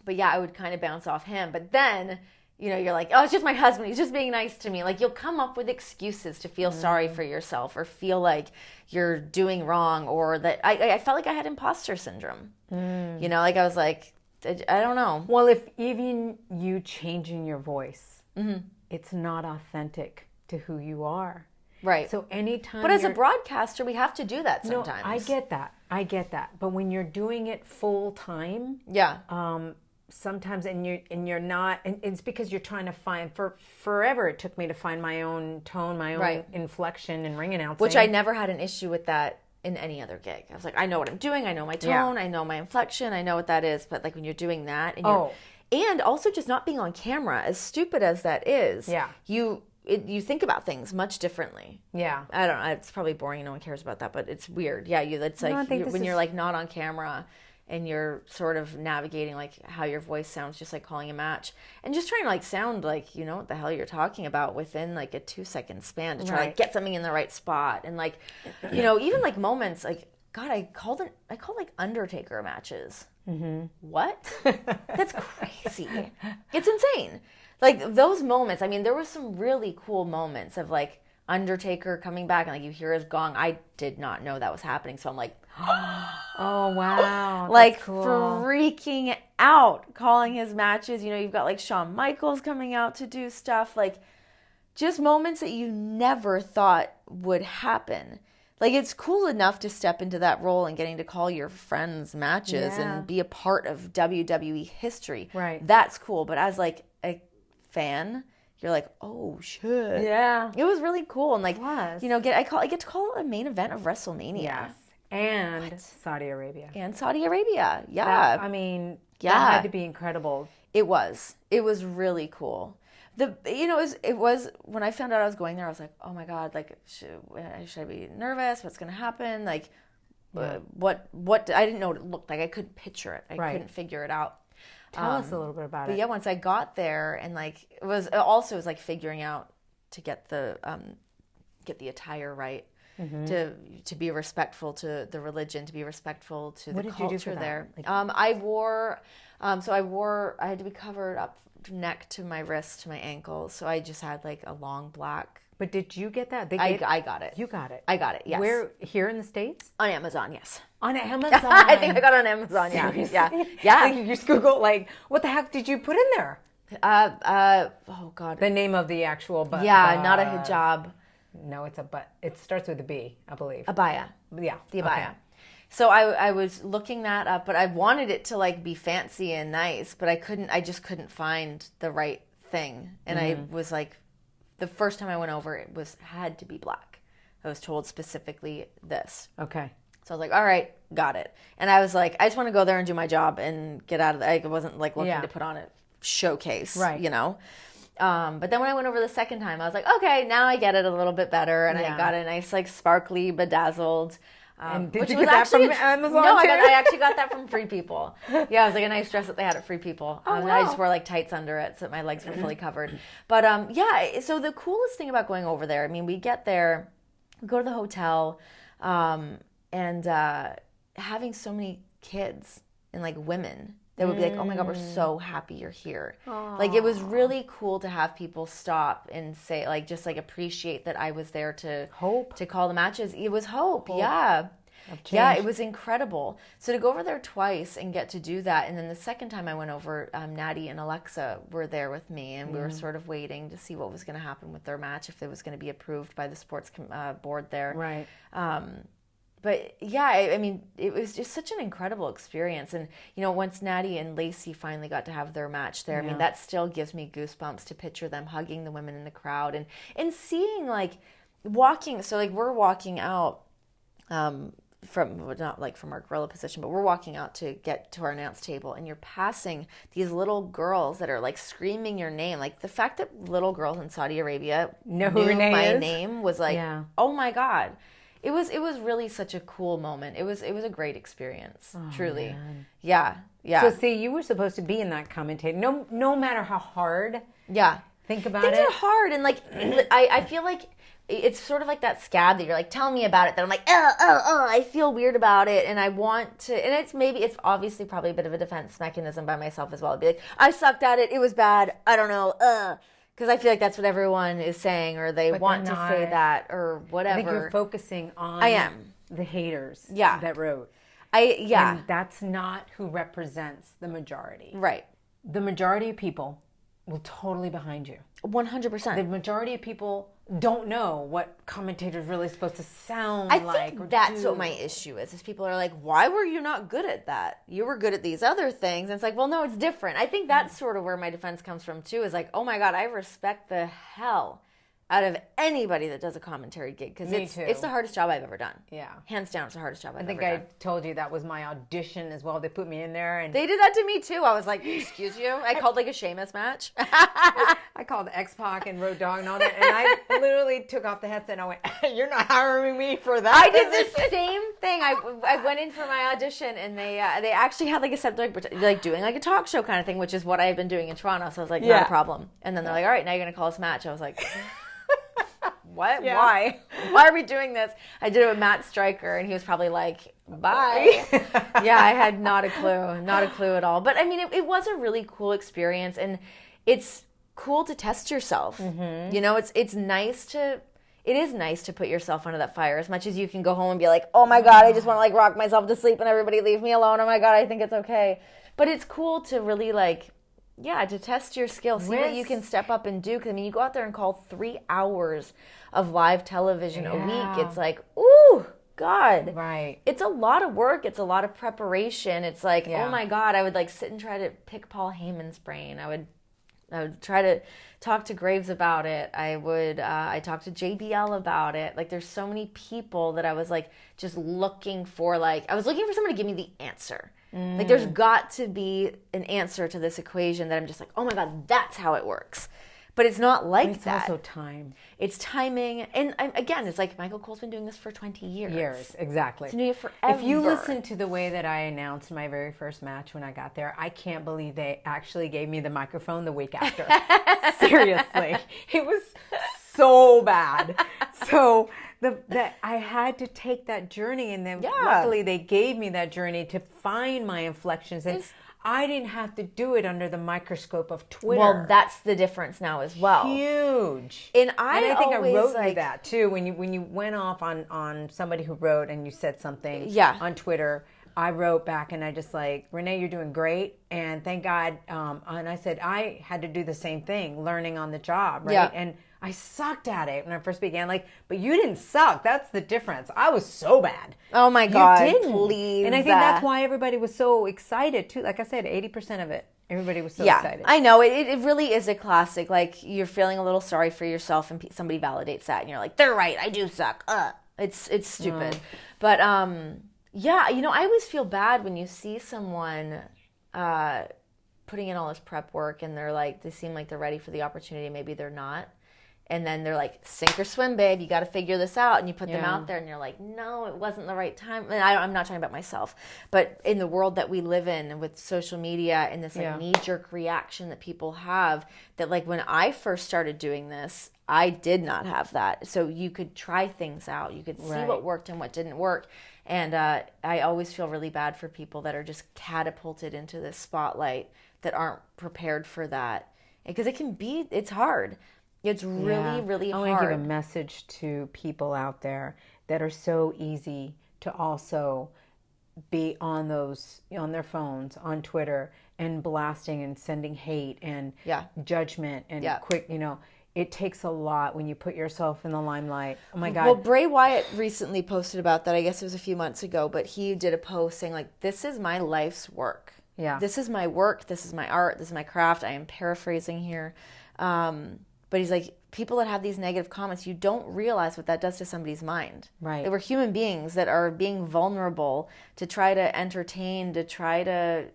But yeah, I would kind of bounce off him. But then, you know, you're like, oh, it's just my husband. He's just being nice to me. Like, you'll come up with excuses to feel sorry for yourself or feel like you're doing wrong or that I felt like I had imposter syndrome. You know, like I was like, I don't know. Well, if even you changing your voice, it's not authentic to who you are. Right. So anytime But as a broadcaster, we have to do that sometimes. No, I get that. But when you're doing it full time, yeah. Sometimes and you're not, and it's because you're trying to find, for forever it took me to find my own tone, my own inflection and ring announcing. Which I never had an issue with that in any other gig. I was like, I know what I'm doing, I know my tone, I know my inflection, I know what that is. But like when you're doing that and and also just not being on camera, as stupid as that is, you think about things much differently. Yeah. I don't know, it's probably boring, no one cares about that, but it's weird. Yeah, it's like when you're like not on camera and you're sort of navigating like how your voice sounds, just like calling a match and just trying to like sound like you know what the hell you're talking about within like a 2-second span to try to like, get something in the right spot. And like, you know, even like moments like, God, I called like Undertaker matches. What? That's crazy. It's insane. Like those moments, I mean, there was some really cool moments of like Undertaker coming back and like you hear his gong. I did not know that was happening. So I'm like, oh wow. Like cool. Freaking out calling his matches. You know, you've got like Shawn Michaels coming out to do stuff. Like just moments that you never thought would happen. Like it's cool enough to step into that role and getting to call your friends matches and be a part of WWE history. Right. That's cool. But as like a fan, you're like, oh shit. Yeah. It was really cool. And like, you know, I get to call it a main event of WrestleMania. Yes. And Saudi Arabia. And Saudi Arabia. Yeah. I mean, that had to be incredible. It was. It was really cool. It was when I found out I was going there, I was like, oh my God, like, should I be nervous? What's going to happen? Like, what, I didn't know what it looked like. I couldn't picture it. I couldn't figure it out. Tell us a little bit about it. But yeah, once I got there and like, it was like figuring out to get the attire right. To be respectful to the religion, to be respectful to the culture there. Like, I had to be covered up neck to my wrist to my ankles, so I just had like a long black. But did you get that? I got it. You got it. I got it. Yes. Where here in the States? On Amazon. Yes. On Amazon. I think I got it on Amazon. Seriously? Yeah. Like you just Google like, what the heck did you put in there? Oh God. The name of the actual. Not a hijab. No, it's it starts with a B, I believe. Abaya. Yeah. The abaya. Okay. So I was looking that up, but I wanted it to like be fancy and nice, but I just couldn't find the right thing. And I was like, the first time I went over, it had to be black. I was told specifically this. Okay. So I was like, all right, got it. And I was like, I just want to go there and do my job and get out of there. I wasn't like looking to put on a showcase, you know? But then when I went over the second time, I was like, okay, now I get it a little bit better. And I got a nice, like, sparkly, bedazzled. And did you get that from Amazon? No, I actually got that from Free People. Yeah, it was like a nice dress that they had at Free People. And I just wore like tights under it so that my legs were fully covered. But so the coolest thing about going over there, I mean, we get there, we go to the hotel, and having so many kids and like women. They would be like, oh my God, we're so happy you're here. Aww. Like, it was really cool to have people stop and say, like, just like appreciate that I was there to call the matches. It was hope. Yeah. Yeah, it was incredible. So to go over there twice and get to do that. And then the second time I went over, Natty and Alexa were there with me. And we were sort of waiting to see what was going to happen with their match, if it was going to be approved by the sports board there. Right. but yeah, I mean, it was just such an incredible experience. And, once Natty and Lacey finally got to have their match there, I mean, that still gives me goosebumps to picture them hugging the women in the crowd and seeing, like, we're walking out not like from our gorilla position, but we're walking out to get to our announce table, and you're passing these little girls that are like screaming your name. Like the fact that little girls in Saudi Arabia know who knew Renee my is? name was like, oh my God. It was really such a cool moment. It was a great experience, truly. Man. Yeah. So see, you were supposed to be in that commentating. No matter how hard. Yeah. Think about Things it. are hard, and like I feel like it's sort of like that scab that you're like, tell me about it. That I'm like, I feel weird about it, and I want to. And it's obviously probably a bit of a defense mechanism by myself as well. I'd be like, I sucked at it. It was bad. I don't know. Because I feel like that's what everyone is saying, or they want to say that, or whatever. I think you're focusing on. I am the haters. Yeah. That wrote. And that's not who represents the majority. Right. The majority of people will totally behind you. 100%. The majority of people don't know what commentators really supposed to sound like. I think that's what my issue is people are like, why were you not good at that? You were good at these other things. And it's like, well, no, it's different. I think that's sort of where my defense comes from too, is like, oh my God, I respect the hell out of anybody that does a commentary gig, because it's the hardest job I've ever done. Yeah. Hands down, it's the hardest job I've ever done. I think I told you that was my audition as well. They put me in there. And they did that to me too. I was like, excuse you? I called like a Sheamus match. I called X-Pac and Road Dogg and all that, and I literally took off the headset and I went, you're not hiring me for that. I did the same thing. I went in for my audition, and they actually had like a set like doing like a talk show kind of thing, which is what I've been doing in Toronto. So I was like, not a problem. And then they're like, all right, now you're going to call us match. I was like... What? Yeah. Why? Why are we doing this? I did it with Matt Stryker, and he was probably like, bye. Yeah, I had not a clue at all. But I mean, it was a really cool experience, and it's cool to test yourself. Mm-hmm. It is nice to put yourself under that fire, as much as you can go home and be like, oh my God, I just want to like rock myself to sleep and everybody leave me alone. Oh my God, I think it's okay. But it's cool to really like, to test your skills, see what you can step up and do. Because I mean, you go out there and call 3 hours of live television a week. It's like, ooh, God. Right. It's a lot of work. It's a lot of preparation. It's like, oh my God, I would like sit and try to pick Paul Heyman's brain. I would try to talk to Graves about it. I talked to JBL about it. Like, there's so many people that I was like just looking for. Like, I was looking for someone to give me the answer. Like, there's got to be an answer to this equation that I'm just like, oh my God, that's how it works. But it's not like that. It's also time. It's timing. And again, it's like Michael Cole's been doing this for 20 years. Years, exactly. He's been doing it forever. If you listen to the way that I announced my very first match when I got there, I can't believe they actually gave me the microphone the week after. Seriously. It was so bad. So that I had to take that journey, and then luckily they gave me that journey to find my inflections. And I didn't have to do it under the microscope of Twitter. Well, that's the difference now as well. Huge. And I think always, I wrote like, you that too when you went off on somebody who wrote and you said something on Twitter. I wrote back and I just like, Renee, you're doing great, and thank God. And I said I had to do the same thing, learning on the job, right? Yeah. And I sucked at it when I first began. Like, but you didn't suck. That's the difference. I was so bad. Oh my God! You didn't. Please. And I think that's why everybody was so excited too. Like I said, 80% of it, everybody was so excited. I know. It really is a classic. Like, you're feeling a little sorry for yourself, and somebody validates that, and you're like, they're right. I do suck. It's stupid. But I always feel bad when you see someone putting in all this prep work, and they're like, they seem like they're ready for the opportunity. Maybe they're not. And then they're like, sink or swim, babe. You got to figure this out. And you put them out there, and you're like, no, it wasn't the right time. And I'm not talking about myself. But in the world that we live in with social media and this like knee-jerk reaction that people have, that like when I first started doing this, I did not have that. So you could try things out. You could see what worked and what didn't work. And I always feel really bad for people that are just catapulted into this spotlight that aren't prepared for that. Because it's hard. It's really, really hard. I want to give a message to people out there that are so easy to also be on their phones, on Twitter, and blasting and sending hate and judgment and quick, it takes a lot when you put yourself in the limelight. Oh my God. Well, Bray Wyatt recently posted about that. I guess it was a few months ago, but he did a post saying like, this is my life's work. Yeah. This is my work. This is my art. This is my craft. I am paraphrasing here. But he's like, people that have these negative comments, you don't realize what that does to somebody's mind. Right. They were human beings that are being vulnerable to try to entertain, to try to,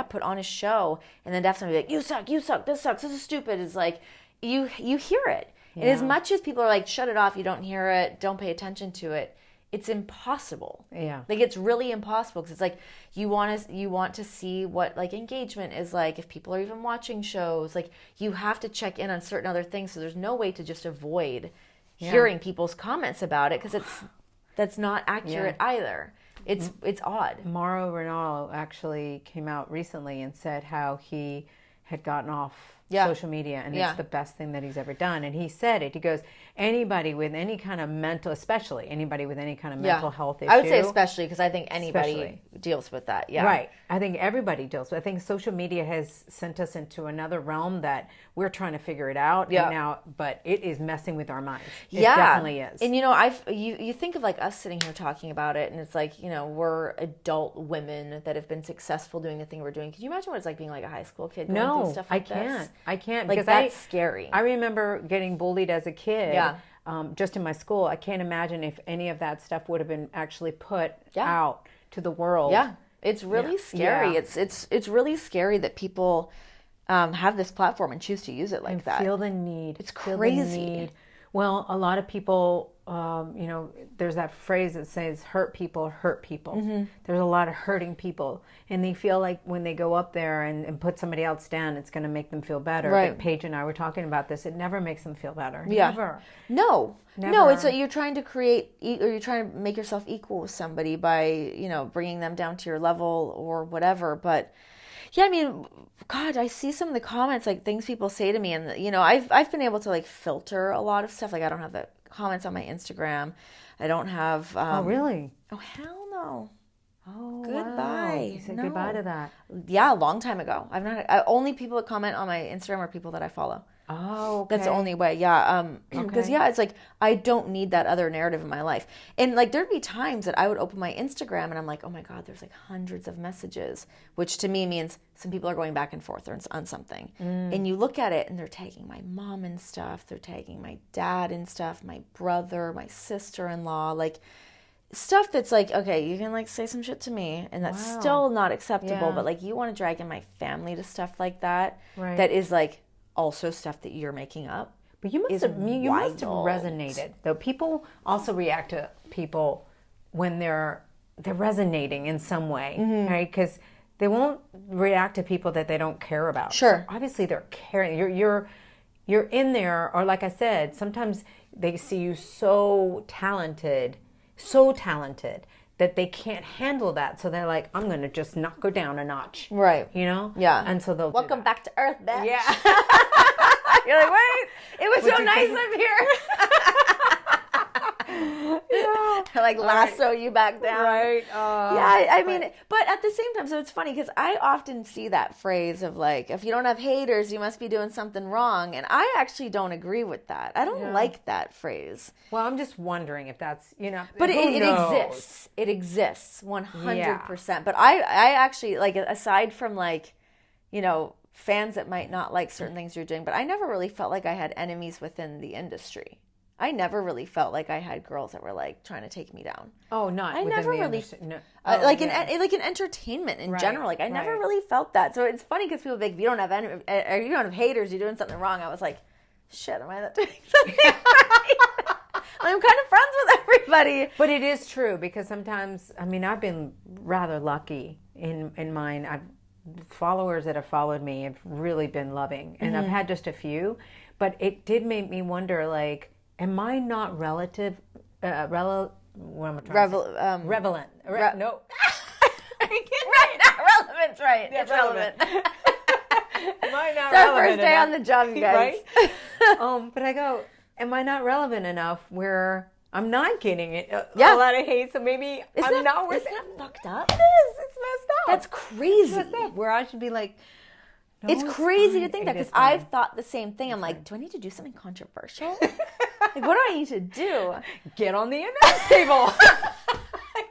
put on a show. And then to have somebody like, you suck, this sucks, this is stupid. It's like, you hear it. And as much as people are like, shut it off, you don't hear it, don't pay attention to it, it's impossible. Yeah. Like, it's really impossible because it's like you want to see what like engagement is like, if people are even watching shows. Like, you have to check in on certain other things, so there's no way to just avoid hearing people's comments about it, because that's not accurate either. It's odd. Mauro Ranallo actually came out recently and said how he had gotten off social media, and it's the best thing that he's ever done. And he said it. He goes, anybody with any kind of especially anybody with any kind of mental health issue. I would say especially, because I think anybody deals with that. Yeah. Right. I think everybody deals with it. I think social media has sent us into another realm that we're trying to figure it out. Yeah. And now, but it is messing with our minds. It definitely is. And you think of like us sitting here talking about it, and it's like, we're adult women that have been successful doing the thing we're doing. Can you imagine what it's like being like a high school kid going through stuff like this? I can't. Like, because that's scary. I remember getting bullied as a kid. Yeah. Just in my school. I can't imagine if any of that stuff would have been actually put out to the world. Yeah. It's really scary. Yeah. It's really scary that people have this platform and choose to use it like that. Feel the need. It's crazy. Well, a lot of people, there's that phrase that says hurt people hurt people. Mm-hmm. There's a lot of hurting people, and they feel like when they go up there and put somebody else down, it's going to make them feel better. Right. But Paige and I were talking about this. It never makes them feel better. Yeah. Never. No, Never. it's like you're trying to create, or you're trying to make yourself equal with somebody by, bringing them down to your level or whatever. But yeah, I mean, God, I see some of the comments, like things people say to me, and I've been able to like filter a lot of stuff. Like, I don't have the comments on my Instagram. I don't have. Oh, really? Oh, hell no. Oh, Goodbye. Wow. You said goodbye to that. Yeah, a long time ago. I've not. Only people that comment on my Instagram are people that I follow. Oh, okay. That's the only way. Yeah. Because it's like, I don't need that other narrative in my life. And like, there'd be times that I would open my Instagram and I'm like, oh my God, there's like hundreds of messages, which to me means some people are going back and forth on something. And you look at it and they're tagging my mom and stuff. They're tagging my dad and stuff, my brother, my sister-in-law, like stuff that's like, okay, you can like say some shit to me and that's still not acceptable. But like, you want to drag in my family to stuff like that. Right. That is like also stuff that you're making up. But you must have resonated. Though people also react to people when they're resonating in some way, right? Because they won't react to people that they don't care about. Sure. So obviously they're caring. You're in there, or like I said, sometimes they see you so talented that they can't handle that. So they're like, I'm going to just not go down a notch. Right. Yeah. And so they'll welcome back to Earth, bitch. Yeah. You're like, wait, it was so nice up here. Like lasso you back down. Right. I mean, but at the same time, so it's funny because I often see that phrase of like, if you don't have haters, you must be doing something wrong. And I actually don't agree with that. I don't like that phrase. Well, I'm just wondering if that's, But it exists. It exists 100%. But I actually, like, aside from like, fans that might not like certain things you're doing, but I never really felt like I had enemies within the industry. I never really felt like I had girls that were like trying to take me down. Oh, not. I never really no. like in entertainment in general. Like I never really felt that. So it's funny because people think if you don't have or you don't have haters, you're doing something wrong. I was like, shit, am I not doing something right? I'm kind of friends with everybody. But it is true because sometimes, I mean, I've been rather lucky in mine. Followers that have followed me have really been loving, and I've had just a few, but it did make me wonder, like, am I not relevant? No. Right, not relevant, right. Yeah, it's relevant. Am I not it's our relevant first day enough? on the job, you guys. Right? But I go, am I not relevant enough where I'm not getting a lot of hate, so maybe I'm not worth it. Isn't that fucked up? It is. It's messed up. That's crazy. It's messed up. Where I should be like, it's it's crazy fine. to think that It is because I've fine. thought the same thing. I'm like, do I need to do something controversial? Like, what do I need to do? Get on the announce table.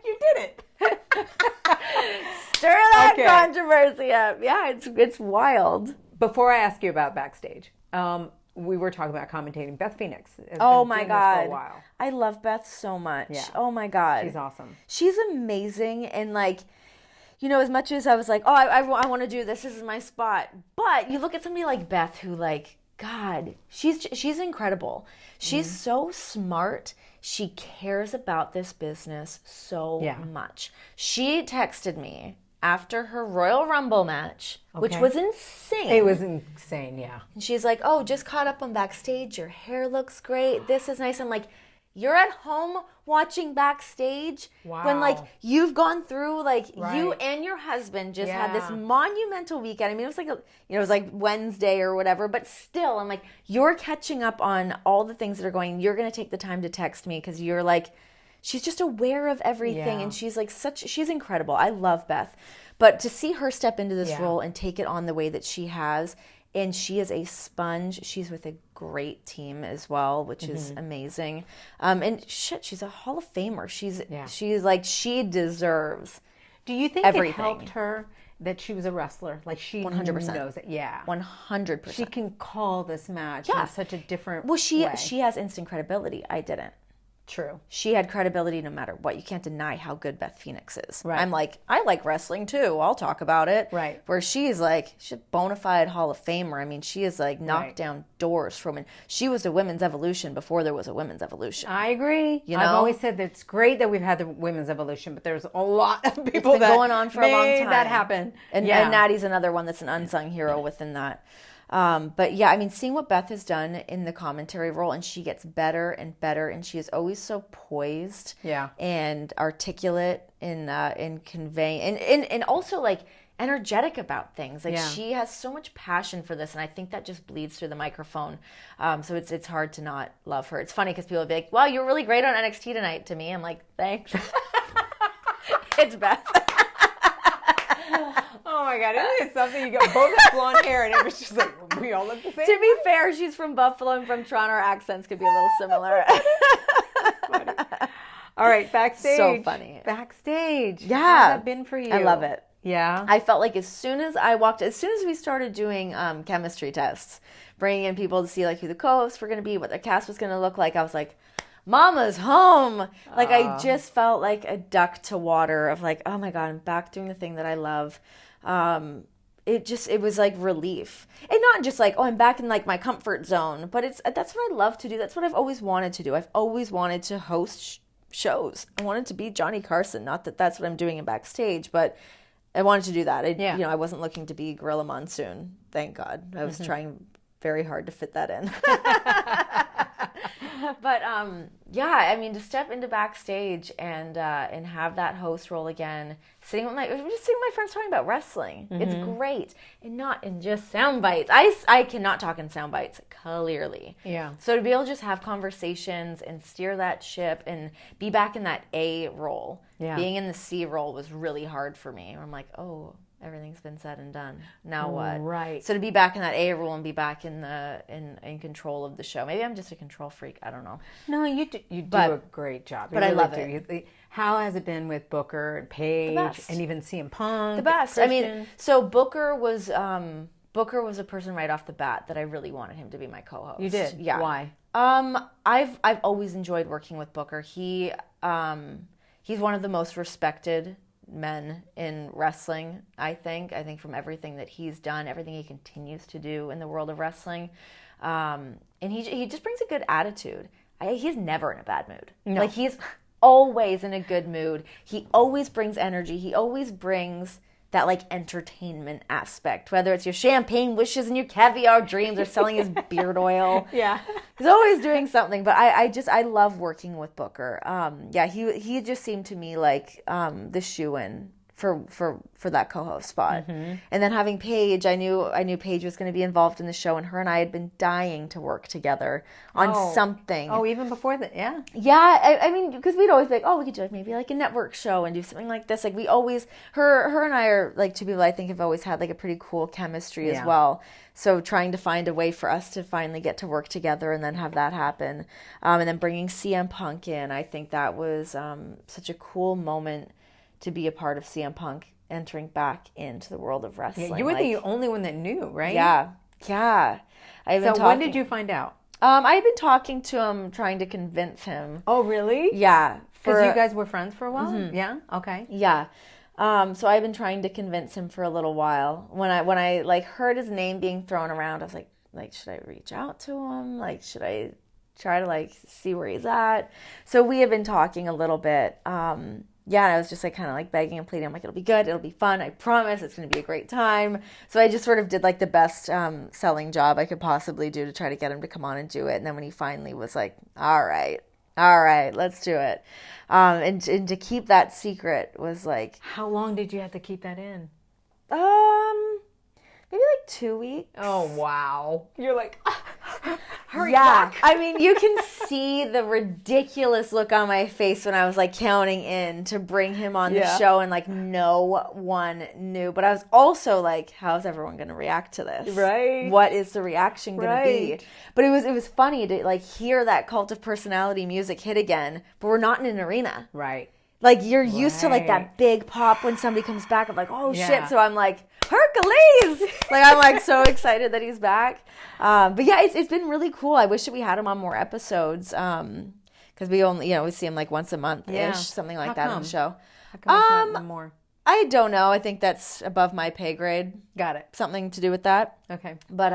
You did it. Stir that Okay. controversy up. Yeah, it's wild. Before I ask you about Backstage, we were talking about commentating. Beth Phoenix has Oh been my doing this God. for a while. I love Beth so much. Yeah. Oh my God. She's awesome. She's amazing. And like, you know, as much as I was like, oh, I want to do this. This is my spot. But you look at somebody like Beth who like, God, she's incredible. She's so smart. She cares about this business so much. She texted me after her Royal Rumble match, which was insane. It was insane, yeah. And she's like, oh, just caught up on Backstage. Your hair looks great. This is nice. I'm like, you're at home watching Backstage when like you've gone through like you and your husband just had this monumental weekend. I mean, it was like it was like Wednesday or whatever, but still, I'm like, you're catching up on all the things that are going. You're gonna take the time to text me because you're like, she's just aware of everything, and she's like she's incredible. I love Beth, but to see her step into this role and take it on the way that she has. And she is a sponge. She's with a great team as well, which is amazing. And shit, she's a Hall of Famer. She's like, she deserves. Do you think everything. it helped her that she was a wrestler? Like she 100%. knows it. Yeah. 100%. She can call this match Yeah. in such a different Well, she way. has instant credibility. I didn't. True. She had credibility no matter what. You can't deny how good Beth Phoenix is. Right. I'm like, I like wrestling too. I'll talk about it. Right. Where she's like, she's a bona fide Hall of Famer. I mean, she is like knocked down doors from it. She was a women's evolution before there was a women's evolution. I agree. You I've know? always said that it's great that we've had the women's evolution, but there's a lot of people It's been that going on for a long made time. that happen. And Natty's another one that's an unsung hero within that. But yeah, I mean, seeing what Beth has done in the commentary role, and she gets better and better, and she is always so poised, and articulate in conveying, and also like energetic about things. Like she has so much passion for this, and I think that just bleeds through the microphone. So it's hard to not love her. It's funny because people will be like, "Wow, you're really great on NXT tonight." To me, I'm like, "Thanks." It's Beth. Oh my God, isn't it something? You got both have blonde hair and everybody's just like, we all look the same. To be fair, she's from Buffalo and from Toronto. Our accents could be a little similar. Funny. All right, Backstage. So funny. Backstage. Yeah. How's that been for you? I love it. Yeah. I felt like as soon as we started doing chemistry tests, bringing in people to see like who the co-hosts were going to be, what their cast was going to look like, I was like, Mama's home. Like I just felt like a duck to water of like, oh my God, I'm back doing the thing that I love. It was like relief, and not just like, oh, I'm back in like my comfort zone, but that's what I love to do. That's what I've always wanted to do. I've always wanted to host shows. I wanted to be Johnny Carson. Not that that's what I'm doing in Backstage, but I wanted to do that. You know, I wasn't looking to be Gorilla Monsoon. Thank God. I was trying very hard to fit that in. But yeah, I mean, to step into Backstage and have that host role again, sitting with my friends talking about wrestling. It's great, and not in just sound bites. I cannot talk in sound bites clearly. Yeah. So to be able to just have conversations and steer that ship and be back in that A role, being in the C role was really hard for me. I'm like, oh, everything's been said and done. Now what? Right. So to be back in that A role and be back in control of the show. Maybe I'm just a control freak. I don't know. No, you do a great job. But I love it. How has it been with Booker and Paige and even CM Punk? The best. Christian? I mean, so Booker was a person right off the bat that I really wanted him to be my co-host. You did? Yeah. Why? I've always enjoyed working with Booker. He's one of the most respected men in wrestling, I think from everything that he's done, everything he continues to do in the world of wrestling, and he just brings a good attitude. He's never in a bad mood. No. Like he's always in a good mood. He always brings energy. He always brings that like entertainment aspect, whether it's your champagne wishes and your caviar dreams or selling his beard oil. Yeah. He's always doing something, but I love working with Booker. Yeah, he just seemed to me like the shoo-in for that co-host spot. And then having Paige, I knew Paige was going to be involved in the show, and her and I had been dying to work together on something. Oh, even before that, yeah. Yeah, I mean, because we'd always be like, oh, we could do like maybe like a network show and do something like this. Like we always, her and I are like two people I think have always had like a pretty cool chemistry as well. So trying to find a way for us to finally get to work together and then have that happen, and then bringing CM Punk in, I think that was such a cool moment to be a part of CM Punk entering back into the world of wrestling. Yeah, you were the only one that knew, right? Yeah. When did you find out? I had been talking to him, trying to convince him. Oh, really? Yeah. Because you guys were friends for a while? Yeah? Okay. Yeah. So I've been trying to convince him for a little while. When I like heard his name being thrown around, I was like, should I reach out to him? Like, should I try to like see where he's at? So we have been talking a little bit. Yeah, and I was just like kind of like begging and pleading. I'm like, it'll be good, it'll be fun, I promise, it's going to be a great time. So I just sort of did like the best selling job I could possibly do to try to get him to come on and do it. And then when he finally was like, all right, let's do it. And to keep that secret was like, how long did you have to keep that in? Maybe like 2 weeks. Oh, wow. You're like, hurry back. back. I mean, you can see the ridiculous look on my face when I was like counting in to bring him on the show, and like no one knew. But I was also like, how's everyone going to react to this? Right. What is the reaction going to be? But it was funny to like hear that Cult of Personality music hit again, but we're not in an arena. Right. Like you're used to like that big pop when somebody comes back. I'm like, oh shit. So I'm like, Hercules! Like I'm like so excited that he's back. But yeah, it's been really cool. I wish that we had him on more episodes. Because we only, we see him like once a month-ish, something like that on the show. How come it's not more? I don't know. I think that's above my pay grade. Got it. Something to do with that. Okay. But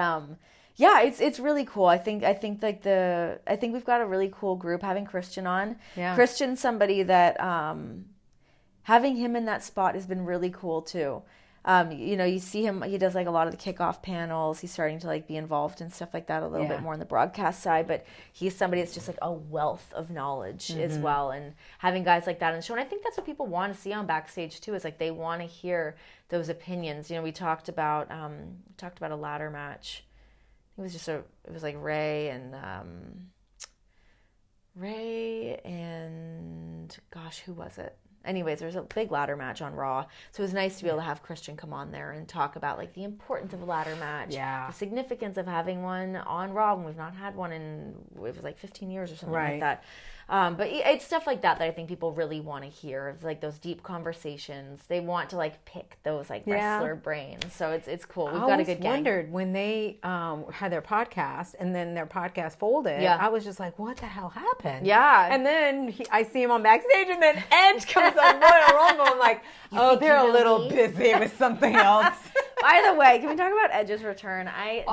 yeah, it's really cool. I think we've got a really cool group having Christian on. Yeah. Christian's somebody that having him in that spot has been really cool too. You see him, he does like a lot of the kickoff panels. He's starting to like be involved in stuff like that a little bit more on the broadcast side, but he's somebody that's just like a wealth of knowledge as well. And having guys like that on the show, and I think that's what people want to see on Backstage too, is like they want to hear those opinions. We talked about a ladder match. It was like Ray and gosh, who was it? Anyways, there's a big ladder match on Raw. So it was nice to be able to have Christian come on there and talk about like the importance of a ladder match, the significance of having one on Raw when we've not had one in, it was like 15 years or something like that. But it's stuff like that I think people really want to hear. It's like those deep conversations. They want to like pick those like wrestler brains. So it's cool. We've got a good gang. I wondered when they had their podcast and then their podcast folded. I was just like, what the hell happened? Yeah. And then I see him on Backstage, and then Edge comes on Royal Rumble. I'm like, oh, they're a little busy with something else. By the way, can we talk about Edge's return? I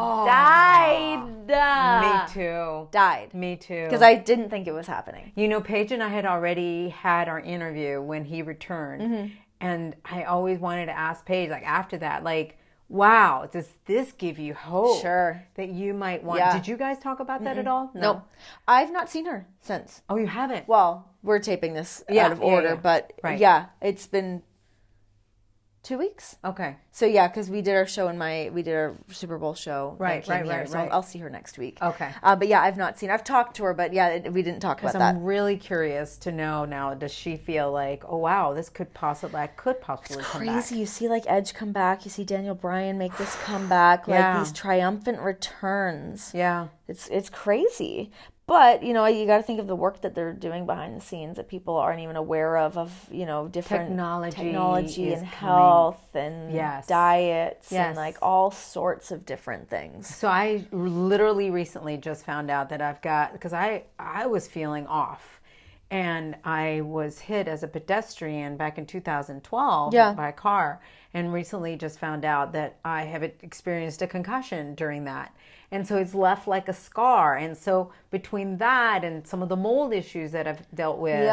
died. Me too. Died. Me too. Because I didn't think it was happening. Paige and I had already had our interview when he returned. And I always wanted to ask Paige, like after that, like, wow, does this give you hope? Sure. That you might want. Did you guys talk about that at all? No. Nope. I've not seen her since. Oh, you haven't? Well, we're taping this out of order, but it's been 2 weeks. Okay. So yeah, because we did our show we did our Super Bowl show. Right. So I'll see her next week. Okay. But yeah, I've talked to her, but yeah, we didn't talk about that. I'm really curious to know now, does she feel like, oh wow, this could possibly come back? It's crazy. You see like Edge come back, you see Daniel Bryan make this comeback, like these triumphant returns. Yeah. It's crazy. But, you got to think of the work that they're doing behind the scenes that people aren't even aware of different technology and health and diets and like all sorts of different things. So I literally recently just found out that because I was feeling off, and I was hit as a pedestrian back in 2012 by a car, and recently just found out that I have experienced a concussion during that. And so it's left like a scar. And so between that and some of the mold issues that I've dealt with,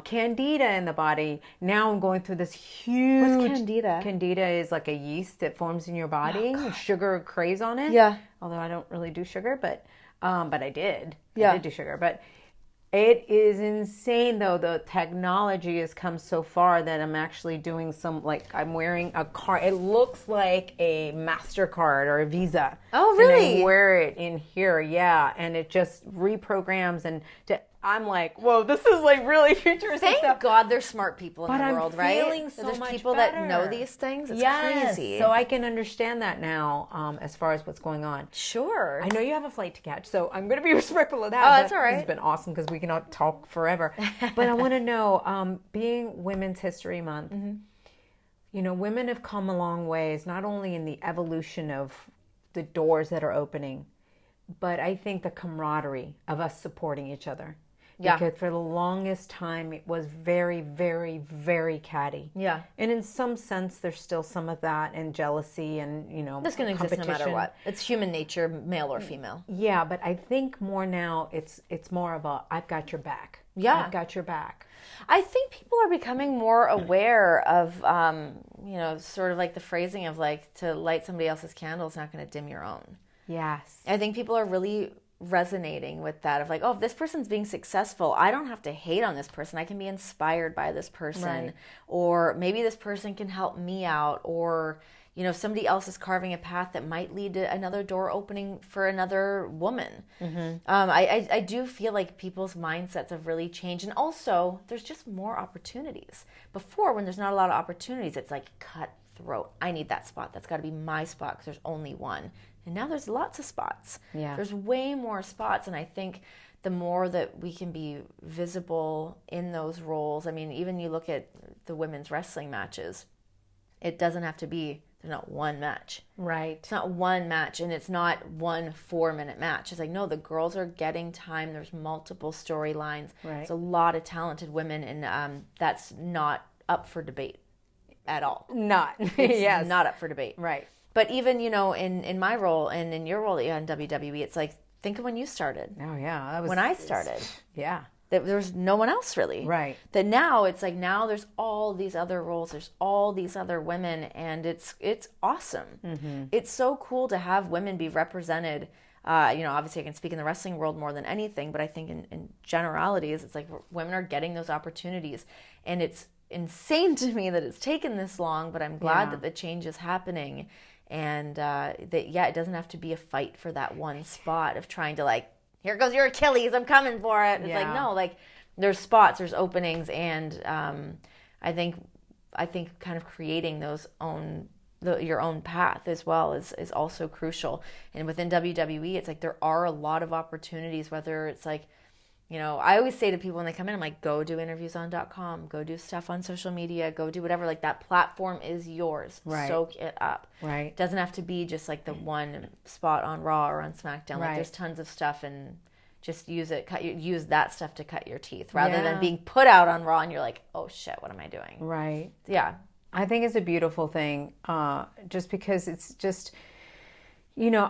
candida in the body, now I'm going through this huge... What's candida? Candida is like a yeast that forms in your body. Sugar craves on it. Yeah. Although I don't really do sugar, but I did. Yeah. I did do sugar. But It is insane, though. The technology has come so far that I'm actually doing I'm wearing a card. It looks like a MasterCard or a Visa. Oh, really? And I wear it in here, yeah. And it just reprograms I'm like, whoa, this is like really futuristic Thank stuff. God there's smart people in But the I'm world, right? feeling so There's much people better. that know these things. It's Yes, crazy. so I can understand that now as far as what's going on. Sure. I know you have a flight to catch, so I'm going to be respectful of that. Oh, that's all right. It's been awesome because we can talk forever. But I want to know, being Women's History Month, you know, women have come a long ways, not only in the evolution of the doors that are opening, but I think the camaraderie of us supporting each other. Yeah. Because for the longest time, it was very, very, very catty. Yeah. And in some sense, there's still some of that and jealousy and, you know, That's going to exist no matter competition. what. It's human nature, male or female. Yeah, but I think more now it's more of a I've got your back. Yeah. I've got your back. I think people are becoming more aware of, you know, sort of like the phrasing of like, to light somebody else's candle is not going to dim your own. Yes. I think people are really resonating with that of like, oh, if this person's being successful, I don't have to hate on this person. I can be inspired by this person. Right. Or maybe this person can help me out, or, you know, somebody else is carving a path that might lead to another door opening for another woman. I do feel like people's mindsets have really changed. And also, there's just more opportunities. Before, when there's not a lot of opportunities, it's like cutthroat. I need that spot. That's got to be my spot because there's only one. And now there's lots of spots. Yeah. There's way more spots. And I think the more that we can be visible in those roles, I mean, even you look at the women's wrestling matches, it doesn't have to be, there's not one match. Right. It's not one match, and it's not 1 4-minute match. It's like, no, the girls are getting time. There's multiple storylines. Right. There's a lot of talented women, and that's not up for debate at all. Not. It's yes. not up for debate. Right. But even, you know, in my role and in your role that you had in WWE, it's like, think of when you started. Oh, yeah. That was, When I started. Yeah. That there was no one else really. Right. That now it's like, now there's all these other roles, there's all these other women, and it's awesome. It's so cool to have women be represented. You know, obviously I can speak in the wrestling world more than anything, but I think in generalities, it's like women are getting those opportunities, and it's insane to me that it's taken this long, but I'm glad that the change is happening, and that, it doesn't have to be a fight for that one spot of trying to like, here goes your Achilles, I'm coming for it. It's like, no, like there's spots, there's openings, and I think kind of creating those your own path as well is also crucial. And within WWE, it's like there are a lot of opportunities, whether it's like, you know, I always say to people when they come in, I'm like, go do interviews on .com, go do stuff on social media, go do whatever. Like, that platform is yours. Right. Soak it up. Right. It doesn't have to be just like the one spot on Raw or on SmackDown. Right. Like, there's tons of stuff, and just use that stuff to cut your teeth rather than being put out on Raw and you're like, oh shit, what am I doing? Right. Yeah. I think it's a beautiful thing, just because it's just, you know,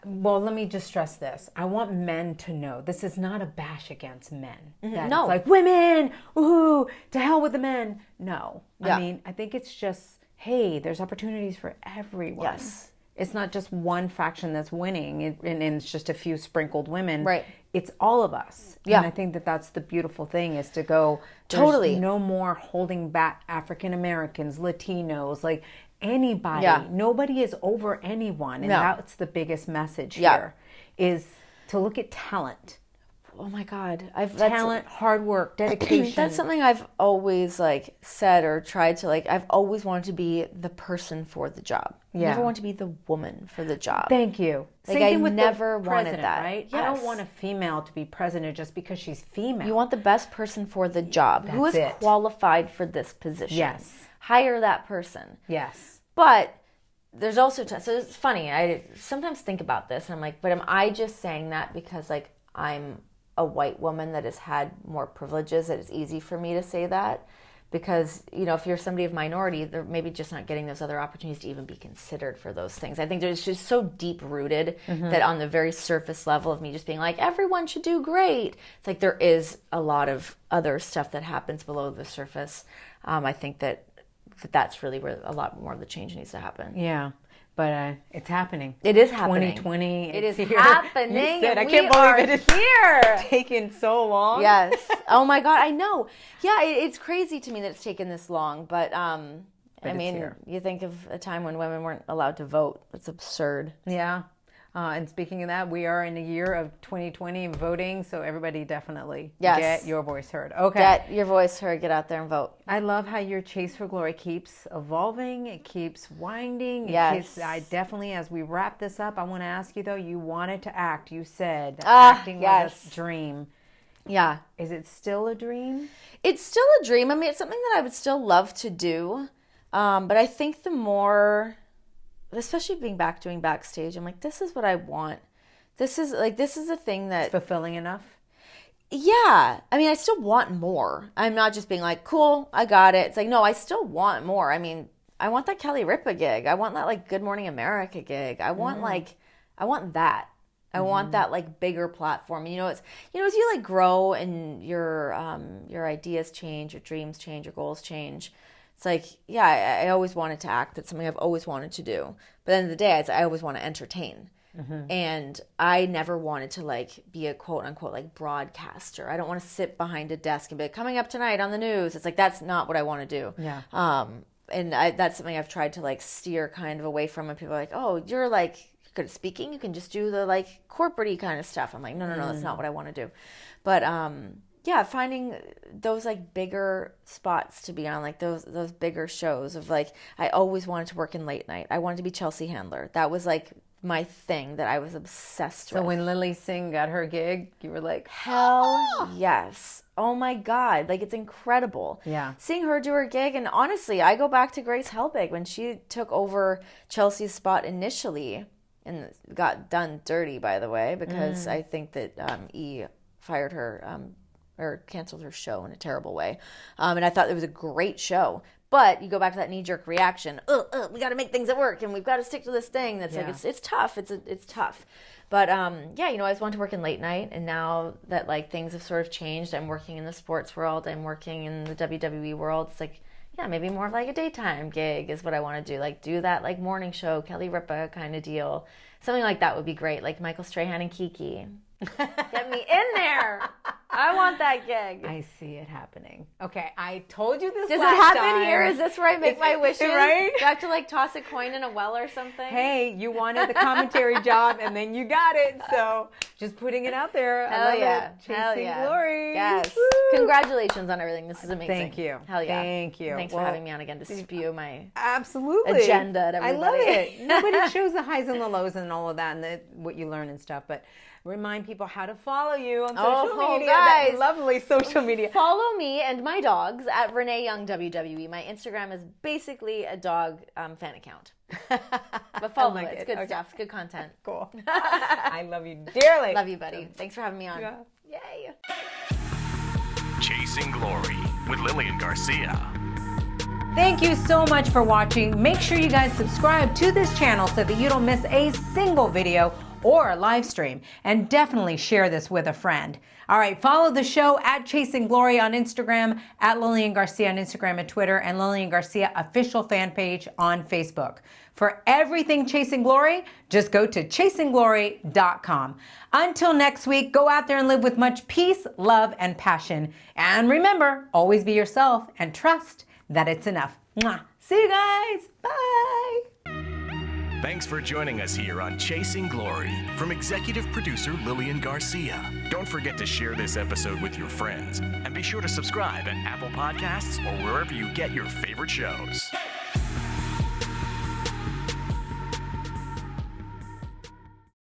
well, let me just stress this. I want men to know this is not a bash against men. That No. It's like, women, woohoo, to hell with the men. No. Yeah. I mean, I think it's just, hey, there's opportunities for everyone. Yes. It's not just one faction that's winning, and it's just a few sprinkled women. Right. It's all of us. Yeah. And I think that that's the beautiful thing, is to go, there's Totally. no more holding back African Americans, Latinos, like anybody. Yeah. Nobody is over anyone. And No. that's the biggest message Yeah. here, is to look at talent. Oh my God. Talent, hard work, dedication. That's something I've always like said or tried to like. I've always wanted to be the person for the job. Yeah. Never want to be the woman for the job. Thank you. Like, Same I thing with never the wanted president, that. right? I Yes. don't want a female to be president just because she's female. You want the best person for the job. Who is That's it. qualified for this position? Yes. Hire that person. Yes. But there's also so it's funny. I sometimes think about this, and I'm like, but am I just saying that because like I'm a white woman that has had more privileges, that it's easy for me to say that? Because, you know, if you're somebody of minority, they're maybe just not getting those other opportunities to even be considered for those things. I think there's just so deep rooted that on the very surface level of me just being like, everyone should do great, it's like there is a lot of other stuff that happens below the surface. I think that's really where a lot more of the change needs to happen. Yeah. But it's happening. It is happening. 2020. It is here. happening. You said, and I can't we are believe it is here. taking so long. Yes. Oh my God, I know. Yeah, it's crazy to me that it's taken this long. But I mean, here. you think of a time when women weren't allowed to vote. It's absurd. Yeah. And speaking of that, we are in the year of 2020 voting, so everybody definitely get your voice heard. Okay. Get your voice heard. Get out there and vote. I love how your chase for glory keeps evolving. It keeps winding. Yes. I definitely, as we wrap this up, I want to ask you, though, you wanted to act. You said acting was a dream. Yeah. Is it still a dream? It's still a dream. I mean, it's something that I would still love to do. But I think the more... especially being doing backstage, I'm like, this is what I want. This is the thing that... It's fulfilling enough? Yeah. I mean, I still want more. I'm not just being like, cool, I got it. It's like, no, I still want more. I mean, I want that Kelly Ripa gig. I want that, like, Good Morning America gig. I want, I want that. I want that, like, bigger platform. You know, as you, like, grow and your ideas change, your dreams change, your goals change. It's like, yeah, I always wanted to act. That's something I've always wanted to do. But at the end of the day, I always want to entertain. And I never wanted to, like, be a quote-unquote, like, broadcaster. I don't want to sit behind a desk and be like, coming up tonight on the news. It's like, that's not what I want to do. Yeah. And that's something I've tried to, like, steer kind of away from. And people are like, oh, you're, like, good at speaking. You can just do the, like, corporate-y kind of stuff. I'm like, no, that's not what I want to do. But, yeah, finding those, like, bigger spots to be on, like those bigger shows of, like, I always wanted to work in late night. I wanted to be Chelsea Handler. That was, like, my thing that I was obsessed with. So when Lily Singh got her gig, you were like, hell yes. Oh my God. Like, it's incredible. Yeah. Seeing her do her gig. And honestly, I go back to Grace Helbig when she took over Chelsea's spot initially and got done dirty, by the way, because I think that E fired her or canceled her show in a terrible way. And I thought it was a great show. But you go back to that knee-jerk reaction. We got to make things at work, and we've got to stick to this thing. That's like it's tough. It's tough. But yeah, I always wanted to work in late night, and now that, like, things have sort of changed, I'm working in the sports world. I'm working in the WWE world. It's like, yeah, maybe more of like a daytime gig is what I want to do. Like, do that, like, morning show, Kelly Ripa kind of deal. Something like that would be great. Like Michael Strahan and Kiki. Get me in there. I want that gig. I see it happening. Okay, I told you this Does last it happen time. here? Is this where I make my wishes? Right? Do I have to, like, toss a coin in a well or something? Hey, you wanted the commentary job, and then you got it. So just putting it out there. Hell I love yeah. it. Chasing Hell yeah. glory. Yes. Woo. Congratulations on everything. This is amazing. Thank you. Hell yeah. Thank you. Thanks for having me on again to spew my absolutely agenda at everybody. I love it. Nobody shows the highs and the lows and all of that and what you learn and stuff, but remind people how to follow you on social media. Guys. That lovely social media. Follow me and my dogs at Renee Young WWE. My Instagram is basically a dog fan account. But follow it. It's good stuff. It's good content. Cool. I love you dearly. Love you, buddy. Thanks for having me on. Yeah. Yay. Chasing Glory with Lilian Garcia. Thank you so much for watching. Make sure you guys subscribe to this channel so that you don't miss a single video or a live stream. And definitely share this with a friend. All right, follow the show at Chasing Glory on Instagram, at Lilian Garcia on Instagram and Twitter, and Lilian Garcia official fan page on Facebook. For everything Chasing Glory, just go to chasingglory.com. Until next week, go out there and live with much peace, love, and passion. And remember, always be yourself and trust that it's enough. Mwah. See you guys. Bye. Thanks for joining us here on Chasing Glory from executive producer Lilian Garcia. Don't forget to share this episode with your friends and be sure to subscribe at Apple Podcasts or wherever you get your favorite shows.